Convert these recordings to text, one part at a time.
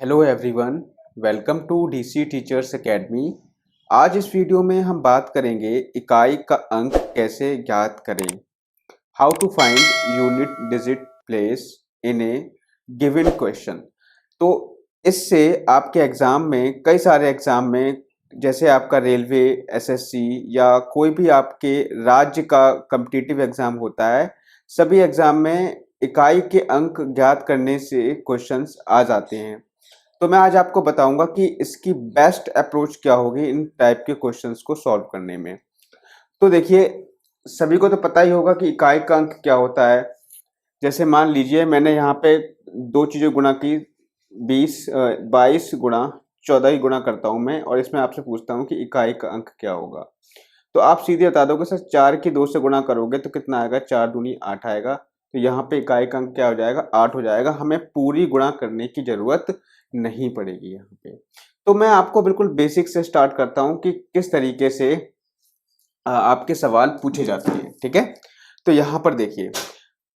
Hello everyone, welcome to DC teachers academy. आज इस video में हम बात करेंगे इकाई का अंक कैसे ज्ञात करें। How to find unit digit place in a given question. तो इससे आपके एग्जाम में कई सारे एग्जाम में जैसे आपका रेलवे, एसएससी या कोई भी आपके राज्य का कॉम्पिटिटिव एग्जाम होता है, सभी एग्जाम में इकाई के अंक ज्ञात करने से क्वेश्चंस आ जाते हैं। तो मैं आज आपको बताऊंगा कि इसकी बेस्ट अप्रोच क्या होगी इन टाइप के क्वेश्चंस को सॉल्व करने में। तो देखिए, सभी को तो पता ही होगा कि इकाई का अंक क्या होता है। जैसे मान लीजिए मैंने यहाँ पे दो चीजें गुणा की, 22 गुणा 14 ही गुणा करता हूँ मैं, और इसमें आपसे पूछता हूँ कि इकाई का अंक क्या होगा। तो आप सीधे बता दोगे सर 4 की 2 से गुणा करोगे तो कितना आएगा, 4 दूनी 8 आएगा। तो यहाँ पे इकाई का अंक क्या हो जाएगा, 8 हो जाएगा। हमें पूरी गुणा करने की जरूरत नहीं पड़ेगी यहाँ पे। तो मैं आपको बिल्कुल बेसिक से स्टार्ट करता हूँ कि किस तरीके से आपके सवाल पूछे जाते हैं। ठीक है, तो यहाँ पर देखिए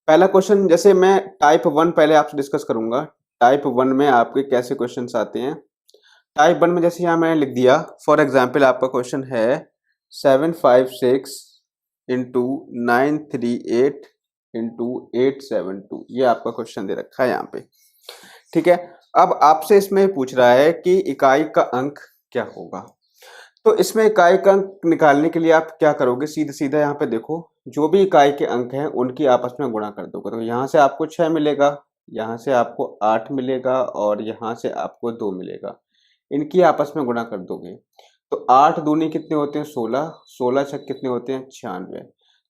पहला क्वेश्चन, जैसे मैं टाइप 1 पहले आपसे डिस्कस करूंगा। टाइप 1 में आपके कैसे क्वेश्चन आते हैं। टाइप 1 में जैसे यहाँ मैंने लिख दिया, फॉर एग्जाम्पल आपका क्वेश्चन है 756 इंटू 938 इंटू 872। ये आपका क्वेश्चन दे रखा है यहाँ पे। ठीक है, अब आपसे इसमें पूछ रहा है कि इकाई का अंक क्या होगा। तो इसमें इकाई का अंक निकालने के लिए आप क्या करोगे, सीधा सीधा यहाँ पे देखो, जो भी इकाई के अंक हैं उनकी आपस में गुणा कर दोगे। तो यहाँ से आपको 6 मिलेगा, यहाँ से आपको 8 मिलेगा और यहाँ से आपको 2 मिलेगा। इनकी आपस में गुणा कर दोगे तो 8 दूनी कितने होते हैं, 16, 16 छक कितने होते हैं, 96।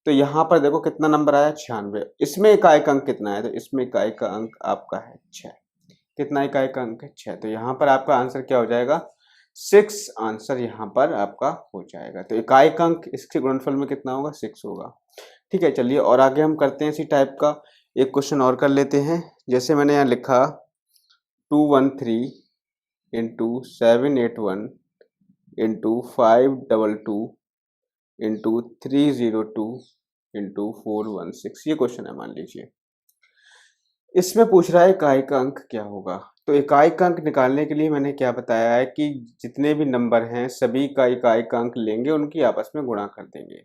तो यहाँ पर देखो कितना नंबर आया, 96। इसमें इकाई का अंक कितना है, तो इसमें इकाई का अंक आपका है 6। कितना इकाई का अंक है, 6। तो यहाँ पर आपका आंसर क्या हो जाएगा, 6 आंसर यहाँ पर आपका हो जाएगा। तो इकाई का अंक इसके गुणनफल में कितना होगा, 6 होगा। ठीक है, चलिए और आगे हम करते हैं इसी टाइप का एक क्वेश्चन और कर लेते हैं। जैसे मैंने यहाँ लिखा 213 इंटू 781 इंटू 522 इंटू 302 इंटू 416। ये क्वेश्चन है, मान लीजिए इसमें पूछ रहा है इकाई का अंक क्या होगा। तो इकाई का अंक निकालने के लिए मैंने क्या बताया है कि जितने भी नंबर हैं सभी का इकाई का अंक लेंगे, उनकी आपस में गुणा कर देंगे।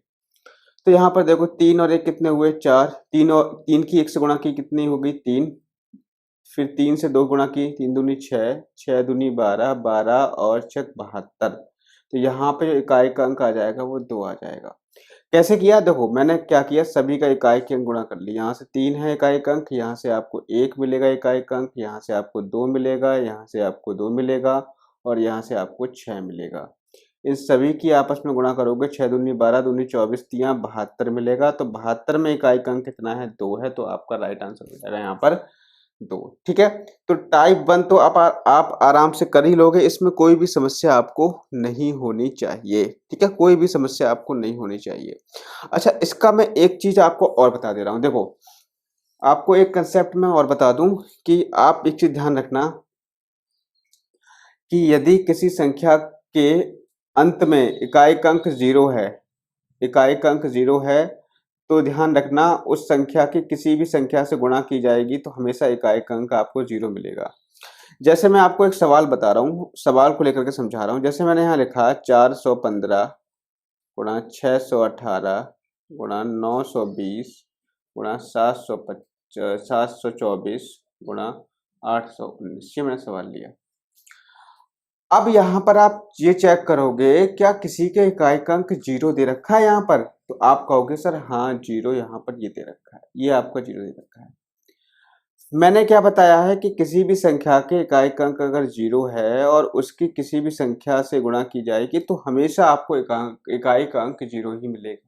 तो यहाँ पर देखो 3 और 1 कितने हुए, 4। 3 और 3 की 1 से गुणा की कितनी होगी, 3। फिर 3 से 2 गुणा की, 3 दूनी 6, 6 दूनी 12, 12 और 6 72। तो यहाँ पे जो इकाई का अंक आ जाएगा वो 2 आ जाएगा। कैसे किया, देखो मैंने क्या किया, सभी का इकाई के अंक गुणा कर लिया। यहाँ से 3 है इकाई का अंक, यहाँ से आपको 1 मिलेगा इकाई का अंक, यहाँ से आपको 2 मिलेगा, यहाँ से आपको 2 मिलेगा और यहाँ से आपको 6 मिलेगा। इन सभी की आपस में गुणा करोगे, 6 दूनी 12, दूनी 24, 72 मिलेगा। तो 72 में इकाई का अंक कितना है, 2 है। तो आपका राइट आंसर हो जाएगा यहाँ पर 2। ठीक है, तो टाइप 1 तो आप आराम से कर ही लोगे, इसमें कोई भी समस्या आपको नहीं होनी चाहिए। ठीक है, कोई भी समस्या आपको नहीं होनी चाहिए। अच्छा, इसका मैं एक चीज आपको और बता दे रहा हूं। देखो, आपको एक कंसेप्ट में और बता दूं कि आप एक चीज ध्यान रखना कि यदि किसी संख्या के अंत में इकाई का अंक 0 है, इकाई का अंक 0 है, तो ध्यान रखना उस संख्या की किसी भी संख्या से गुणा की जाएगी तो हमेशा इकाई का अंक आपको 0 मिलेगा। जैसे मैं आपको एक सवाल बता रहा हूँ, सवाल को लेकर के समझा रहा हूँ। जैसे मैंने यहाँ लिखा 415 गुणा 618 गुणा 920 गुणा 724 गुणा 819। ये मैंने सवाल लिया। अब यहाँ पर आप ये चेक करोगे क्या किसी के इकाई का अंक 0 दे रखा है यहाँ पर, तो आप कहोगे सर हाँ 0 यहाँ पर ये दे रखा है, ये आपका 0 दे रखा है। मैंने क्या बताया है कि किसी भी संख्या के इकाई का अंक अगर 0 है और उसकी किसी भी संख्या से गुणा की जाएगी तो हमेशा आपको इकाई का अंक 0 ही मिलेगा।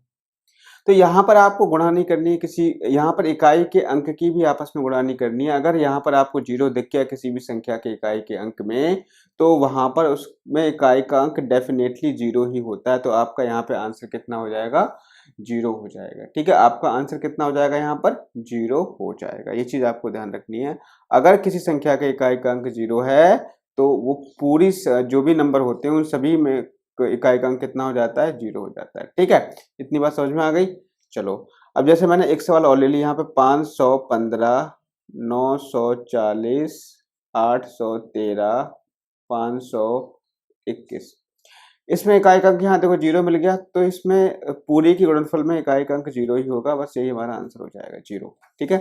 तो यहाँ पर आपको गुणा नहीं करनी है किसी, यहाँ पर इकाई के अंक की भी आपस में गुणा नहीं करनी है। अगर यहाँ पर आपको 0 दिख गया किसी भी संख्या के इकाई के अंक में, तो वहां पर उसमें इकाई का अंक डेफिनेटली 0 ही होता है। तो आपका यहाँ पे आंसर कितना हो जाएगा, 0 हो जाएगा। ठीक है, आपका आंसर कितना हो जाएगा, यहाँ पर 0 हो जाएगा। ये चीज आपको ध्यान रखनी है। अगर किसी संख्या के इकाई का अंक 0 है तो वो पूरी जो भी नंबर होते हैं उन सभी में इकाई का अंक कितना हो जाता है, 0 हो जाता है। ठीक है, इतनी बात समझ में आ गई। चलो, अब जैसे मैंने एक सवाल और ले लिया यहाँ पे 515 940 813, 521। इसमें इकाई अंक यहाँ देखो 0 मिल गया, तो इसमें पूरी की गुणनफल में इकाई अंक 0 ही होगा, बस यही हमारा आंसर हो जाएगा 0। ठीक है,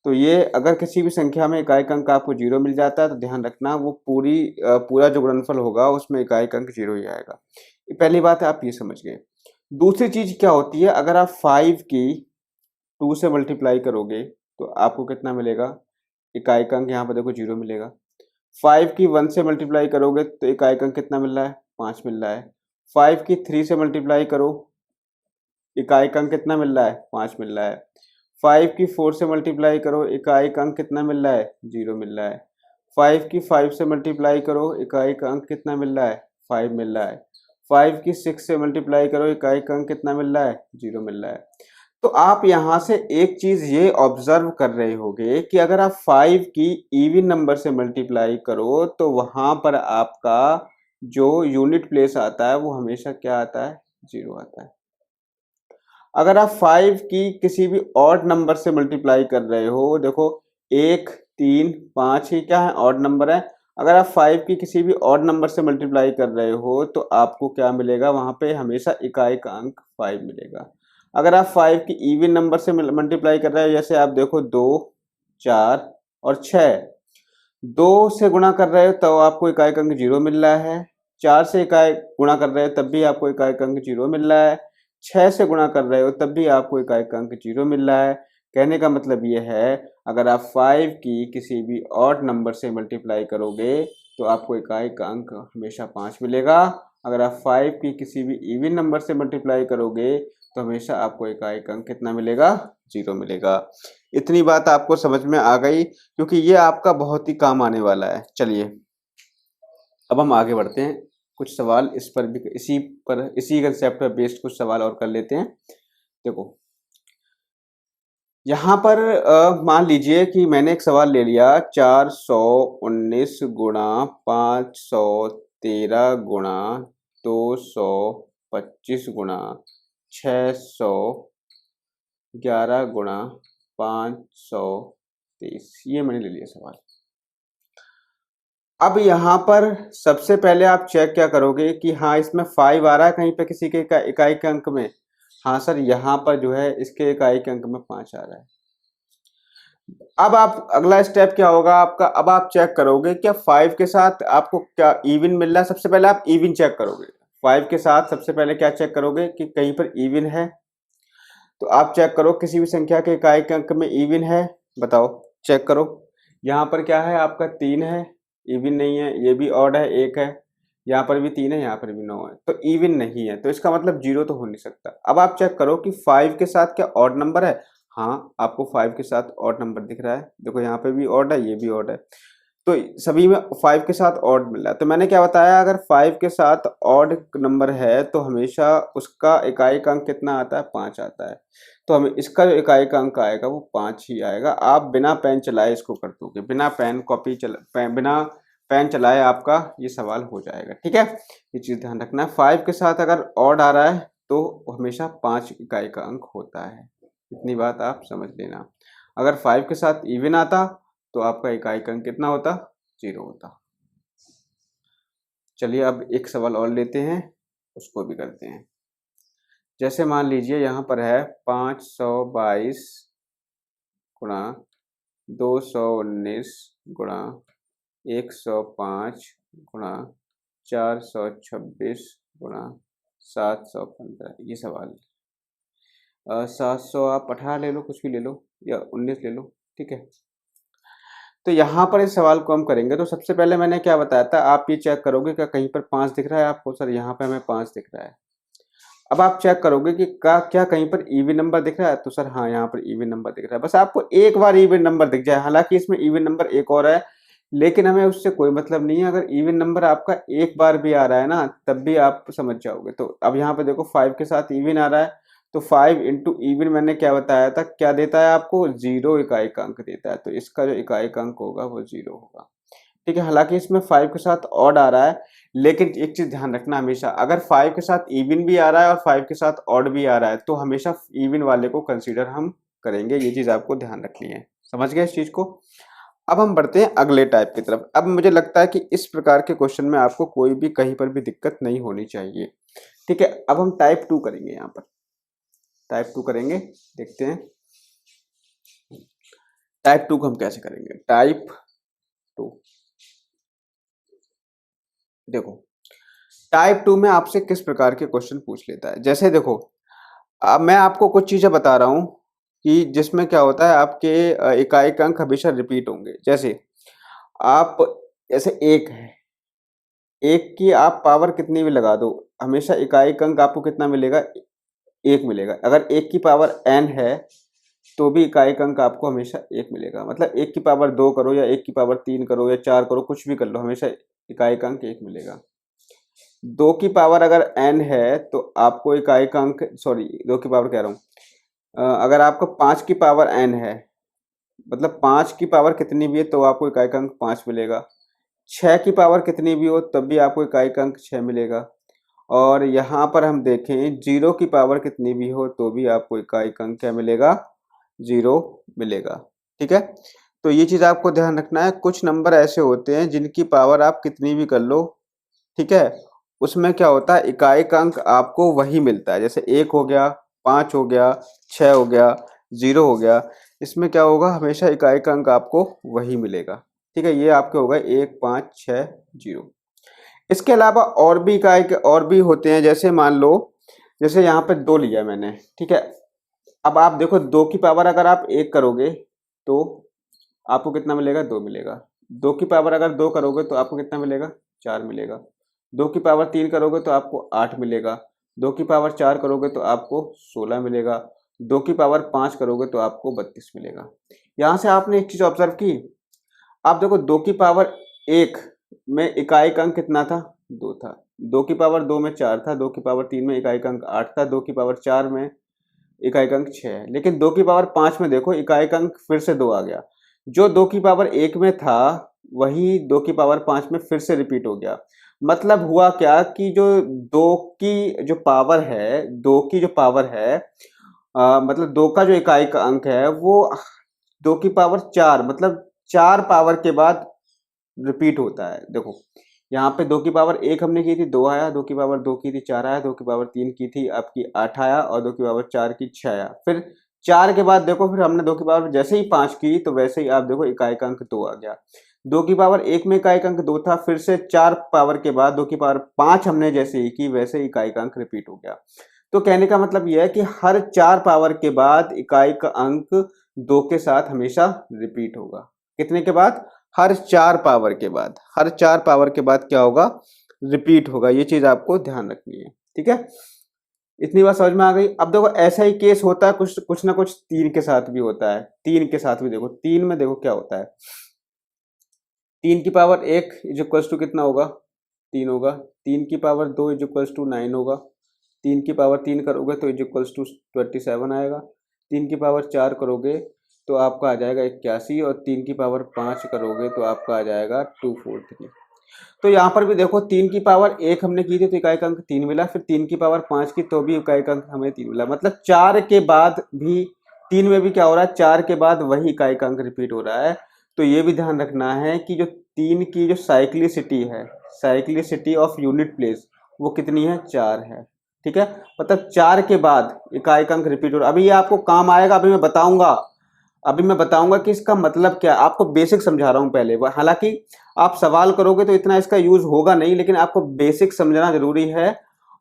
तो ये अगर किसी भी संख्या में इकाई अंक आपको 0 मिल जाता है तो ध्यान रखना वो पूरा जो गुणनफल होगा उसमें इकाई अंक 0 ही आएगा। पहली बात है, आप ये समझ गए। दूसरी चीज क्या होती है, अगर आप 5 की 2 से मल्टीप्लाई करोगे तो आपको कितना मिलेगा, इकाई अंक यहाँ पर देखो 0 मिलेगा। 5 की 1 से मल्टीप्लाई करोगे तो इकाई अंक कितना मिल रहा है, 5 मिल रहा है। 5 की 3 से मल्टीप्लाई करो, इकाई अंक कितना मिल रहा है, 5 मिल रहा है। 5 की 4 से मल्टीप्लाई करो, इकाई अंक कितना मिल रहा है, 0 मिल रहा है। 5 की 5 से मल्टीप्लाई करो, इकाई अंक कितना मिल रहा है, 5 मिल रहा है। 5 की 6 से मल्टीप्लाई करो, इकाई अंक कितना मिल रहा है, 0 मिल रहा है। तो आप यहाँ से एक चीज ये ऑब्जर्व कर रहे होंगे कि अगर आप 5 की इवन नंबर से मल्टीप्लाई करो तो वहां पर आपका जो यूनिट प्लेस आता है वो हमेशा क्या आता है, 0 आता है। अगर आप 5 की किसी भी ऑड नंबर से मल्टीप्लाई कर रहे हो, देखो 1, 3, 5 ही क्या है, ऑड नंबर है। अगर आप 5 की किसी भी ऑड नंबर से मल्टीप्लाई कर रहे हो तो आपको क्या मिलेगा, वहां पे हमेशा इकाई का अंक 5 मिलेगा। अगर आप 5 की इवन नंबर से मल्टीप्लाई कर रहे हो, जैसे आप देखो 2, 4 और 6, 2 से गुणा कर रहे हो तो आपको इकाई अंक 0 मिल रहा है। 4 से इकाई गुणा कर रहे हो तब भी आपको इकाई अंक 0 मिल रहा है। 6 से गुणा कर रहे हो तब भी आपको इकाई अंक 0 मिल रहा है। कहने का मतलब ये है, अगर आप 5 की किसी भी ऑड नंबर से मल्टीप्लाई करोगे तो आपको इकाई का अंक हमेशा 5 मिलेगा। अगर आप 5 की किसी भी इवन नंबर से मल्टीप्लाई करोगे तो हमेशा आपको इकाई का अंक कितना मिलेगा, 0 मिलेगा। इतनी बात आपको समझ में आ गई, क्योंकि ये आपका बहुत ही काम आने वाला है। चलिए अब हम आगे बढ़ते हैं, कुछ सवाल इस पर भी, इसी कंसेप्ट पर बेस्ड कुछ सवाल और कर लेते हैं। देखो यहाँ पर मान लीजिए कि मैंने एक सवाल ले लिया, 419 गुणा 513 गुणा 225 गुणा 611 गुणा 523, ये मैंने ले लिया सवाल। अब यहाँ पर सबसे पहले आप चेक क्या करोगे कि हाँ इसमें 5 आ रहा है कहीं पे किसी के इकाई के अंक में, हाँ सर यहाँ पर जो है इसके इकाई के अंक में 5 आ रहा है। अब आप अगला स्टेप क्या होगा आपका, अब आप चेक करोगे क्या 5 के साथ आपको क्या इवन मिल रहा है। सबसे पहले आप इवन चेक करोगे, 5 के साथ सबसे पहले क्या चेक करोगे कि कहीं पर इवन है। तो आप चेक करो किसी भी संख्या के इकाई के अंक में इवन है, बताओ चेक करो। यहाँ पर क्या है आपका 3 है, इवन नहीं है। ये भी ऑड है, 1 है। यहाँ पर भी 3 है, यहाँ पर भी 9 है, तो इवन नहीं है, तो इसका मतलब 0 तो हो नहीं सकता। अब आप चेक करो कि 5 के साथ क्या ऑड नंबर है। हाँ आपको 5 के साथ ऑड नंबर दिख रहा है, देखो यहाँ पे भी ऑड है, ये भी ऑड है, तो सभी में 5 के साथ ऑड मिल रहा है। तो मैंने क्या बताया, अगर 5 के साथ ऑड नंबर है तो हमेशा उसका इकाई का अंक कितना आता है, 5 आता है। तो हमें इसका जो इकाई का अंक आएगा वो 5 ही आएगा। आप बिना पेन चलाए इसको कर दोगे, बिना पेन चलाए आपका ये सवाल हो जाएगा। ठीक है, ये चीज ध्यान रखना है। 5 के साथ अगर ऑड आ रहा है तो हमेशा 5 इकाई का अंक होता है, इतनी बात आप समझ लेना। अगर 5 के साथ इवन आता तो आपका इकाई का अंक कितना होता, 0 होता। चलिए अब एक सवाल और लेते हैं, उसको भी करते हैं। जैसे मान लीजिए यहाँ पर है 522 गुणा 219 गुणा 105 गुणा 426 गुणा 715, ये सवाल 700 आप 18 ले लो, कुछ भी ले लो, या 19 ले लो, ठीक है। तो यहाँ पर इस सवाल को हम करेंगे तो सबसे पहले मैंने क्या बताया था, आप ये चेक करोगे कि कहीं पर 5 दिख रहा है आपको, सर यहाँ पे हमें 5 दिख रहा है। अब आप चेक करोगे कि क्या कहीं पर इवन नंबर दिख रहा है, तो सर हाँ यहाँ पर इवन नंबर दिख रहा है। बस आपको एक बार इवन नंबर दिख जाए, हालांकि इसमें इवन नंबर एक और है, लेकिन हमें उससे कोई मतलब नहीं है। अगर इवन नंबर आपका एक बार भी आ रहा है ना, तब भी आप समझ जाओगे। तो अब यहाँ पे देखो 5 के साथ इवन आ रहा है, तो 5 इंटू इवन मैंने क्या बताया था, क्या देता है आपको, 0 इकाई का अंक देता है। तो इसका जो इकाई का अंक होगा वो 0 होगा। ठीक है, हालांकि इसमें 5 के साथ ऑड आ रहा है, लेकिन एक चीज ध्यान रखना, हमेशा अगर 5 के साथ इवन भी आ रहा है और 5 के साथ ऑड भी आ रहा है तो हमेशा इवन वाले को कंसीडर हम करेंगे। ये चीज आपको ध्यान रखनी है, समझ गए इस चीज को। अब हम बढ़ते हैं अगले टाइप की तरफ। अब मुझे लगता है कि इस प्रकार के क्वेश्चन में आपको कोई भी कहीं पर भी दिक्कत नहीं होनी चाहिए। ठीक है, अब हम टाइप 2 करेंगे। यहाँ पर टाइप 2 करेंगे, देखते हैं टाइप 2 को हम कैसे करेंगे। टाइप 2 देखो, टाइप 2 में आपसे किस प्रकार के क्वेश्चन पूछ लेता है। जैसे देखो, अब मैं आपको कुछ चीजें बता रहा हूं कि जिसमें क्या होता है, आपके इकाई का अंक हमेशा रिपीट होंगे। जैसे आप, जैसे एक है, एक की आप पावर कितनी भी लगा दो, हमेशा इकाई का अंक आपको कितना मिलेगा, एक मिलेगा। अगर एक की पावर n है तो भी इकाई का अंक आपको हमेशा एक मिलेगा। मतलब एक की पावर 2 करो या एक की पावर 3 करो या 4 करो, कुछ भी कर लो, हमेशा इकाई का अंक एक मिलेगा। 2 की पावर अगर n है तो आपको इकाई का अंक, सॉरी 2 की पावर कह रहा हूँ, अगर आपको 5 की पावर n है, मतलब 5 की पावर कितनी भी है तो आपको इकाई का अंक 5 मिलेगा। 6 की पावर कितनी भी हो तब भी आपको इकाई का अंक 6 मिलेगा। और यहाँ पर हम देखें 0 की पावर कितनी भी हो तो भी आपको इकाई का अंक क्या मिलेगा, 0 मिलेगा। ठीक है, तो ये चीज़ आपको ध्यान रखना है। कुछ नंबर ऐसे होते हैं जिनकी पावर आप कितनी भी कर लो, ठीक है, उसमें क्या होता है, इकाई का अंक आपको वही मिलता है। जैसे 1 हो गया, 5 हो गया, 6 हो गया, 0 हो गया, इसमें क्या होगा, हमेशा इकाई का अंक आपको वही मिलेगा। ठीक है, ये आपके हो गए 1, 5, 6, 0। इसके अलावा और भी इकाई के और भी होते हैं। जैसे मान लो, जैसे यहाँ पे 2 लिया मैंने, ठीक है। अब आप देखो 2 की पावर अगर आप 1 करोगे तो आपको कितना मिलेगा, 2 मिलेगा। 2 की पावर अगर 2 करोगे तो आपको कितना मिलेगा, 4 मिलेगा। 2 की पावर 3 करोगे तो आपको 8 मिलेगा। 2 की पावर 4 करोगे तो आपको 16 मिलेगा। 2 की पावर 5 करोगे तो आपको 32 मिलेगा। यहाँ से आपने एक चीज ऑब्जर्व की, आप देखो 2 की पावर 1 में इकाई का अंक कितना था, 2 था। 2 की पावर 2 में 4 था। 2 की पावर 3 में इकाई का अंक 8 था। 2 की पावर 4 में इकाई का अंक 6 है। लेकिन 2 की पावर 5 में देखो इकाई का अंक फिर से 2 आ गया। जो 2 की पावर 1 में था वही 2 की पावर 5 में फिर से रिपीट हो गया। मतलब हुआ क्या कि जो 2 की जो पावर है, 2 की जो पावर है, मतलब 2 का जो इकाई का अंक है वो 2 की पावर 4, मतलब 4 पावर के बाद रिपीट होता है। देखो यहाँ पे 2 की पावर 1 हमने की थी, 2 आया। 2 की पावर 2 की थी, 4 आया। 2 की पावर 3 की थी, आपकी 8 आया। और 2 की पावर 4 की 6 आया। फिर 4 के बाद देखो, फिर हमने 2 की पावर जैसे ही 5 की तो वैसे ही आप देखो इकाई का अंक 2 आ गया। 2 की पावर 1 में इकाई का अंक 2 था, फिर से 4 पावर के बाद 2 की पावर 5 हमने जैसे ही की वैसे ही इकाई का अंक रिपीट हो गया। तो कहने का मतलब यह है कि हर 4 पावर के बाद इकाई का अंक 2 के साथ हमेशा रिपीट होगा। कितने के बाद, हर 4 पावर के बाद, हर 4 पावर के बाद क्या होगा, रिपीट होगा। ये चीज आपको ध्यान रखनी है। ठीक है, इतनी बात समझ में आ गई। अब देखो ऐसा ही केस होता है कुछ कुछ ना कुछ 3 के साथ भी होता है। 3 के साथ भी देखो, 3 में देखो क्या होता है। 3 की पावर 1 इज इक्वल्स टू कितना होगा, 3 होगा। 3 की पावर 2 इज इक्वल्स टू 9 होगा। 3 की पावर 3 करोगे तो इज इक्वल्स टू 27 आएगा। 3 की पावर 4 करोगे तो आपका आ जाएगा 81। और 3 की पावर 5 करोगे तो आपका आ जाएगा 243। तो यहाँ पर भी देखो 3 की पावर 1 हमने की थी तो इकाई का अंक 3 मिला। फिर 3 की पावर 5 की तो भी इकाई का अंक हमें 3 मिला। मतलब 4 के बाद भी 3 में भी क्या हो रहा है, 4 के बाद वही इकाई का अंक रिपीट हो रहा है। तो ये भी ध्यान रखना है कि जो 3 की जो साइक्लिसिटी है, साइक्लिसिटी ऑफ यूनिट प्लेस, वो कितनी है, 4 है। ठीक है, मतलब 4 के बाद इकाई का अंक रिपीट हो रहा है। अभी ये आपको काम आएगा, अभी मैं बताऊंगा कि इसका मतलब क्या है। आपको बेसिक समझा रहा हूं पहले। हालांकि आप सवाल करोगे तो इतना इसका यूज होगा नहीं, लेकिन आपको बेसिक समझना जरूरी है।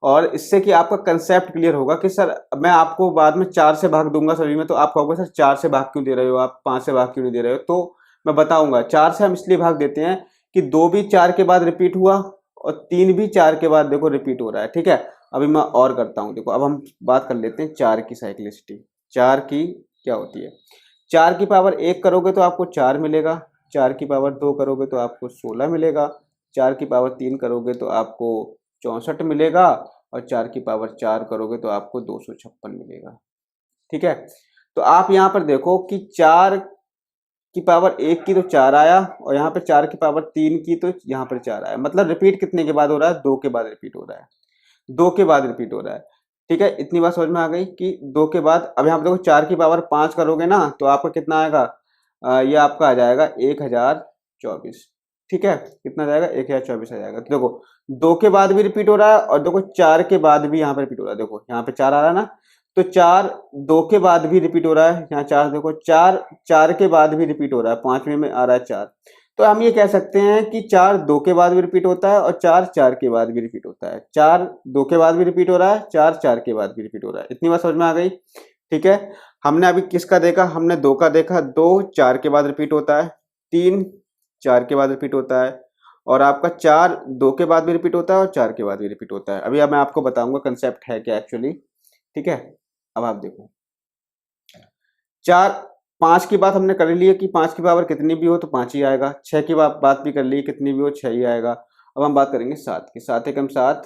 और इससे कि आपका कंसेप्ट क्लियर होगा कि सर मैं आपको बाद में 4 से भाग दूंगा सभी में, तो आप कहोगे सर 4 से भाग क्यों दे रहे हो, आप 5 से भाग क्यों नहीं दे रहे हो। तो मैं बताऊंगा 4 से हम इसलिए भाग देते हैं कि 2 भी 4 के बाद रिपीट हुआ और 3 भी 4 के बाद देखो रिपीट हो रहा है। ठीक है, अभी मैं और करता हूँ। देखो अब हम बात कर लेते हैं 4 की साइक्लिसिटी। 4 की क्या होती है, 4 की पावर 1 करोगे तो आपको 4 मिलेगा। 4 की पावर 2 करोगे तो आपको 16 मिलेगा। 4 की पावर 3 करोगे तो आपको 64 मिलेगा। और 4 की पावर 4 करोगे तो आपको 256 मिलेगा। ठीक है, तो आप यहाँ पर देखो कि 4 की पावर 1 की तो 4 आया, और यहाँ पे 4 की पावर 3 की तो यहाँ पर 4 आया। मतलब रिपीट कितने के बाद हो रहा है, 2 के बाद रिपीट हो रहा है। 2 के बाद रिपीट हो रहा है। ठीक है, इतनी बात समझ में आ गई कि 2 के बाद। अब यहाँ पे देखो 4 की पावर 5 करोगे ना तो आपका कितना आएगा, ये आपका आ जाएगा 1024। ठीक है, कितना जाएगा 1024 आ जाएगा। तो देखो 2 के बाद भी रिपीट हो रहा है और देखो 4 के बाद भी यहाँ पे रिपीट हो रहा है। देखो यहाँ पे 4 आ रहा है ना, तो 4 2 के बाद भी रिपीट हो रहा है। यहाँ 4 देखो 4 के बाद भी रिपीट हो रहा है, पांचवें में आ रहा है 4। तो हम ये कह सकते हैं कि 4 2 के बाद भी रिपीट होता है और 4 4 के बाद भी रिपीट होता है। 4 2 के बाद भी रिपीट हो रहा है, 4 4 के बाद भी रिपीट हो रहा है। इतनी बात समझ में आ गई। ठीक है, हमने अभी किसका देखा, हमने 2 का देखा। 2 4 के बाद रिपीट होता है, 3 4 के बाद रिपीट होता है और आपका 4 2 के बाद भी रिपीट होता है और 4 के बाद भी रिपीट होता है। अभी अब मैं आपको बताऊंगा कंसेप्ट है क्या एक्चुअली। ठीक है, अब आप देखो 4 5 की बात हमने कर ली है कि 5 की पावर कितनी भी हो तो 5 ही आएगा। 6 की बात भी कर ली, कितनी भी हो 6 ही आएगा। अब हम बात करेंगे 7 की। 7 एकम 7,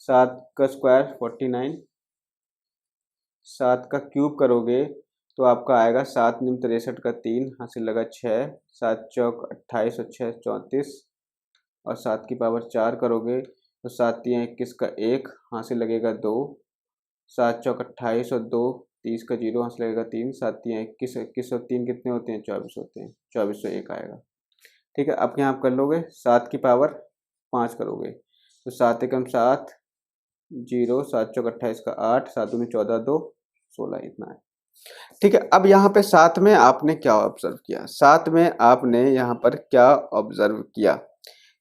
7 का स्क्वायर 49, 7 का क्यूब करोगे तो आपका आएगा 7 निम 63 का 3 हासिल लगा 6, 7 चौक 28 और 6 34 और 7 की पावर 4 करोगे तो 7 3 21 का 1 हासिल लगेगा 2, 7 चौक 28 और 2 30 का 0 हासिल लगेगा 3, 7 3 21 21 और 3 कितने होते हैं 24 होते हैं, 2401 आएगा। ठीक है, अब यहाँ आप कर लोगे 7 की पावर 5 करोगे तो 7 एकम 7 0, 7 चौक 28 का 8, 7 दूनी 14 2 16 इतना है। ठीक है, अब यहाँ पे 7 में आपने क्या ऑब्जर्व किया, 7 में आपने यहाँ पर क्या ऑब्जर्व किया,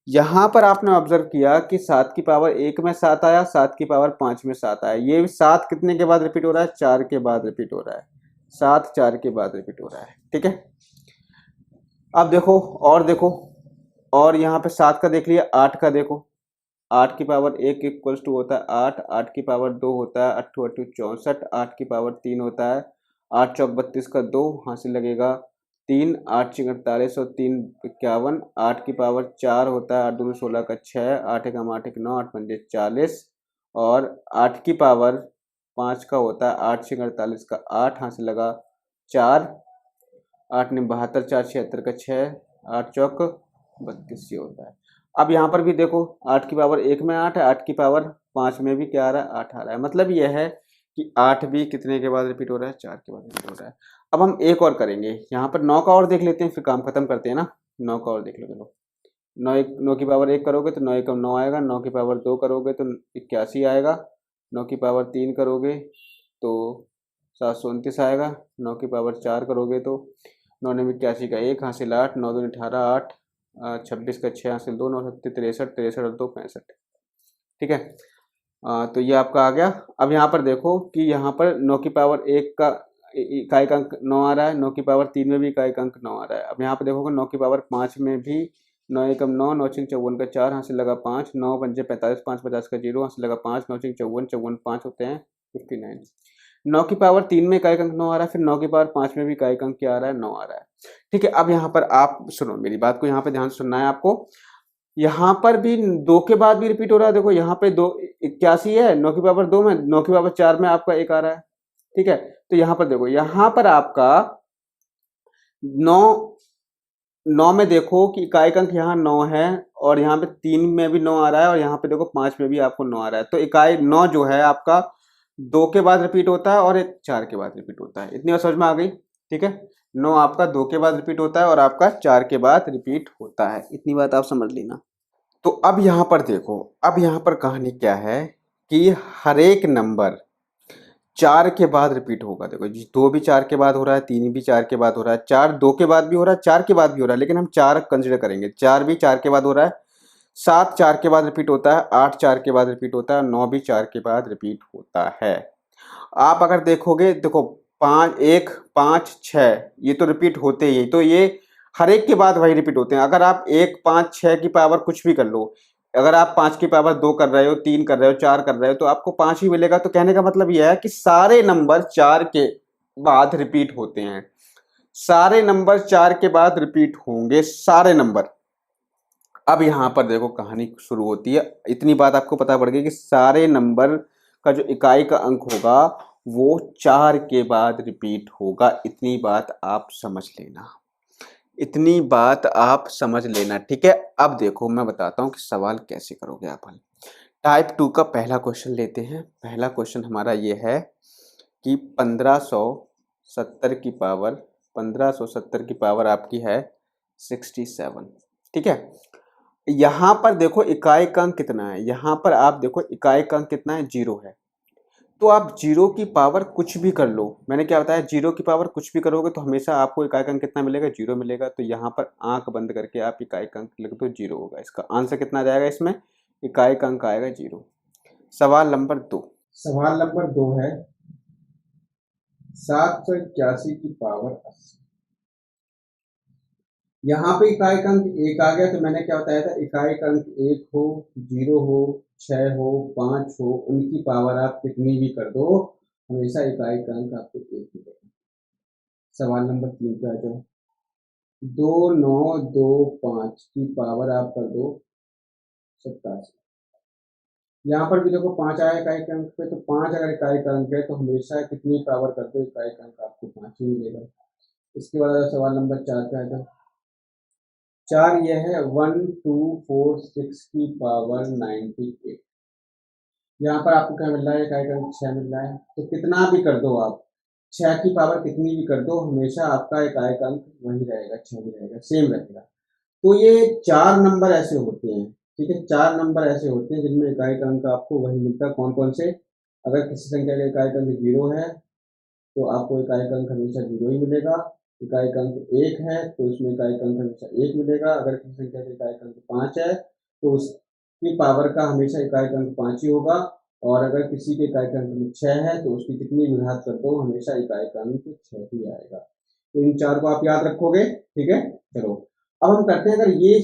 यहाँ पर आपने ऑब्जर्व किया कि 7 की पावर 1 में 7 आया, 7 की पावर 5 में 7 आया। ये 7 कितने के बाद रिपीट हो रहा है, 4 के बाद रिपीट हो रहा है। 7 4 के बाद रिपीट हो रहा है। ठीक है, अब देखो और देखो, और यहाँ पे 7 का देख लिया, 8 का देखो। 8 की पावर 1 इक्वल्स टू होता है 8, 8 की पावर 2 होता है 8 8 64, 8 की पावर 3 होता है 8 चौक 32 का 2 हासिल लगेगा 3, 8 6 48 और 3 51, 8 की पावर 4 होता है 8 2 16 का 6, 8 1 8 1 9, 8 5 40 और 8 की पावर 5 का होता है 8 6 48 का 8 हासिल लगा 4, 8 9 72 4 76 का 6, 8 चौक 32 ये होता है। अब यहाँ पर भी देखो 8 की पावर 1 में 8 है, 8 की पावर 5 में भी क्या आ रहा है 8 आ रहा है। मतलब यह है कि 8 भी कितने के बाद रिपीट हो रहा है, 4 के बाद रिपीट हो रहा है। अब हम एक और करेंगे, यहाँ पर 9 का और देख लेते हैं, फिर काम खत्म करते हैं ना। 9 का और देख लो, चलो 9 की पावर 1 करोगे तो 9 एकम 9 आएगा, 9 की पावर 2 करोगे तो 81 आएगा, 9 की पावर 3 करोगे तो 729 आएगा, 9 की पावर 4 करोगे तो 9 ने 81 का 1 हासिल 8, 9 दूनी 18 8, 26 का 6 हासिल 2, 9 सत्ती 63, 63 और 2 65। ठीक है, तो ये आपका आ गया। अब यहाँ पर देखो कि यहाँ पर 9 की पावर 1 का इकाई का अंक 9 आ रहा है, 9 की पावर 3 में भी इकाई का अंक 9 आ रहा है। अब यहाँ पर देखोगे 9 की पावर 5 में भी 9 एकम 9, 9 छिंग 54 का 4 हासिल लगा 5, 9 पंजे 45, 5 50 का 0 हासिल लगा 5, 9 छिंग 54 54 5 होते हैं 59। 9 की पावर 3 में इकाई का अंक 9 आ रहा है, फिर 9 की पावर 5 में भी इकाई का अंक क्या आ रहा है 9 आ रहा है। ठीक है, अब यहाँ पर आप सुनो मेरी बात को, यहाँ पे ध्यान से सुनना है आपको। यहाँ पर भी 2 के बाद भी रिपीट हो रहा है। देखो यहाँ पे 2 81 है, 9 की पावर 2 में, 9 की पावर 4 में आपका 1 आ रहा है। ठीक है, तो यहाँ पर देखो, यहाँ पर आपका 9 में देखो कि इकाई का अंक यहाँ 9 है और यहाँ पे 3 में भी 9 आ रहा है और यहाँ पे देखो 5 में भी आपको 9 आ रहा है। तो इकाई 9 जो है आपका 2 के बाद रिपीट होता है और 4 के बाद रिपीट होता है। इतनी बात समझ में आ गई। ठीक है, 9 आपका 2 के बाद रिपीट होता है और आपका 4 के बाद रिपीट होता है। इतनी बात आप समझ लेना। तो अब यहाँ पर देखो, अब यहाँ पर कहानी क्या है कि हर एक नंबर 4 के बाद रिपीट होगा। देखो 2 भी 4 के बाद हो रहा है, 3 भी 4 के बाद हो रहा है, 4 2 के बाद भी हो रहा है, 4 के बाद भी हो रहा है, लेकिन हम 4 कंसिडर करेंगे। 4 भी 4 के बाद हो रहा है, 7 4 के बाद रिपीट होता है, 8 4 के बाद रिपीट होता है, 9 भी 4 के बाद रिपीट होता है। आप अगर देखोगे, देखो 5 1 5 6 ये तो रिपीट होते ही, तो ये हर एक के बाद वही रिपीट होते हैं। अगर आप 1 5 6 की पावर कुछ भी कर लो, अगर आप 5 की पावर 2 कर रहे हो, 3 कर रहे हो, 4 कर रहे हो, तो आपको 5 ही मिलेगा। तो कहने का मतलब यह है कि सारे नंबर 4 के बाद रिपीट होते हैं। सारे नंबर 4 के बाद रिपीट होंगे, सारे नंबर। अब यहां पर देखो कहानी शुरू होती है। इतनी बात आपको पता पड़ गई कि सारे नंबर का जो इकाई का अंक होगा वो 4 के बाद रिपीट होगा। इतनी बात आप समझ लेना, इतनी बात आप समझ लेना। ठीक है, अब देखो मैं बताता हूं कि सवाल कैसे करोगे आप हल। टाइप 2 का पहला क्वेश्चन लेते हैं। पहला क्वेश्चन हमारा ये है कि 1570 की पावर 1570 की पावर आपकी है 67। ठीक है, यहाँ पर देखो इकाई का अंक कितना है, यहाँ पर आप देखो इकाई का अंक कितना है, 0 है। तो आप 0 की पावर कुछ भी कर लो, मैंने क्या बताया, 0 की पावर कुछ भी करोगे तो हमेशा आपको इकाई का अंक कितना मिलेगा, 0 मिलेगा। तो यहाँ पर आंख बंद करके आप इकाई का अंक लिख दो, 0 होगा। इसका आंसर कितना आ जाएगा, इसमें इकाई का अंक आएगा 0। सवाल नंबर 2। सवाल नंबर 2 है 781 की पावर 80। यहाँ पे इकाई का अंक 1 आ गया, तो मैंने क्या बताया था, इकाई का अंक 1 हो, 0 हो, 6 हो, 5 हो, उनकी पावर आप कितनी भी कर दो, हमेशा इकाई का अंक आपको 1 मिलेगा। सवाल नंबर 3 पे आ जाओ। 2925 की पावर आप कर दो 87। यहाँ पर भी देखो 5 आया इकाई के अंक पे, तो 5 अगर इकाई का अंक है तो हमेशा कितनी पावर कर दो, इकाई का अंक आपको 5 ही मिलेगा। इसके बाद सवाल नंबर 4 पे आ जाओ। 4 ये है 1246 की पावर 98। यहाँ पर आपको क्या मिल रहा है, इकाई का अंक 6 मिल रहा है। तो कितना भी कर दो आप, 6 की पावर कितनी भी कर दो, हमेशा आपका इकाई का अंक वही रहेगा, 6 ही रहेगा, सेम रहेगा। तो ये 4 नंबर ऐसे होते हैं, ठीक है, 4 नंबर ऐसे होते हैं जिनमें इकाई का अंक आपको वही मिलता है। कौन कौन से, अगर किसी संख्या का इकाई का अंक 0 है तो आपको इकाई का अंक हमेशा 0 ही मिलेगा। इकाई का अंक 1 है तो उसमें इकाई का अंक हमेशा 1 मिलेगा। अगर किसी संख्या का इकाई का अंक 5 है तो उसकी पावर का हमेशा इकाई का अंक 5 ही होगा। और अगर किसी के इकाई का अंक 6 है तो उसकी कितनी भी घात कर दो, हमेशा इकाई का अंक 6 ही आएगा। तो इन 4 को आप याद रखोगे, ठीक है। चलो अब हम करते हैं, अगर ये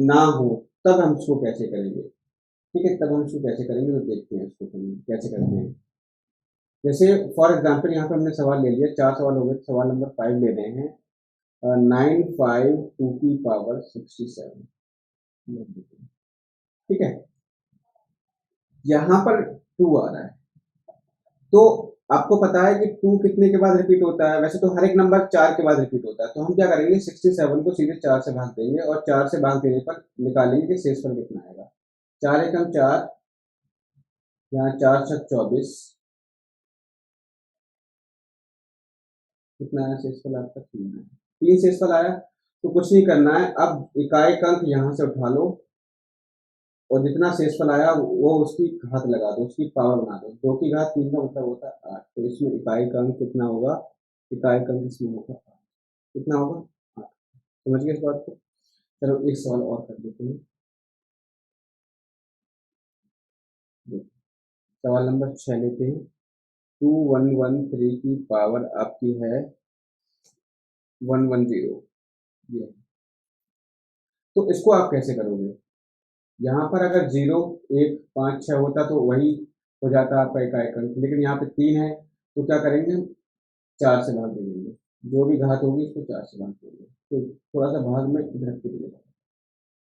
ना हो तब हम इसको कैसे करेंगे, ठीक है, तब हम इसको कैसे करेंगे तो देखते हैं इसको कैसे करते हैं। जैसे फॉर एग्जाम्पल यहाँ पे हमने सवाल ले लिया, 4 सवाल हो गए, सवाल नंबर 5 ले रहे हैं। 952 की पावर 67, ठीक है। यहाँ पर 2 आ रहा है, तो आपको पता है कि 2 कितने के बाद रिपीट होता है, वैसे तो हर एक नंबर 4 के बाद रिपीट होता है। तो हम क्या करेंगे, 67 को सीधे 4 से भाग देंगे और 4 से भाग देने पर निकालेंगे कि शेषफल कितना आएगा। 4 एकम 4, यहाँ 4 छक 24, कितना आया शेषफल आपका, 3 है। 3 शेषफल आया, तो कुछ नहीं करना है, अब इकाई का अंक यहाँ से उठा लो और जितना शेषफल आया वो उसकी घात लगा दो, उसकी पावर बना दो। 2 की घात 3 का मतलब होता है 8। तो इसमें इकाई का अंक कितना होगा, इकाई का अंक इसमें होगा 8। कितना होगा, 8। समझ गए इस बात को। चलो एक सवाल और कर लेते हैं। सवाल नंबर 6 लेते हैं। 2113 की पावर आपकी है 110। तो इसको आप कैसे करोगे, यहाँ पर अगर 0 1 5 6 होता तो वही हो जाता आपका इकाई का अंक, लेकिन यहाँ पे 3 है तो क्या करेंगे हम, 4 से भाग देंगे, जो भी घात होगी उसको 4 से भाग देंगे। तो थोड़ा सा भाग में इधर के लिए,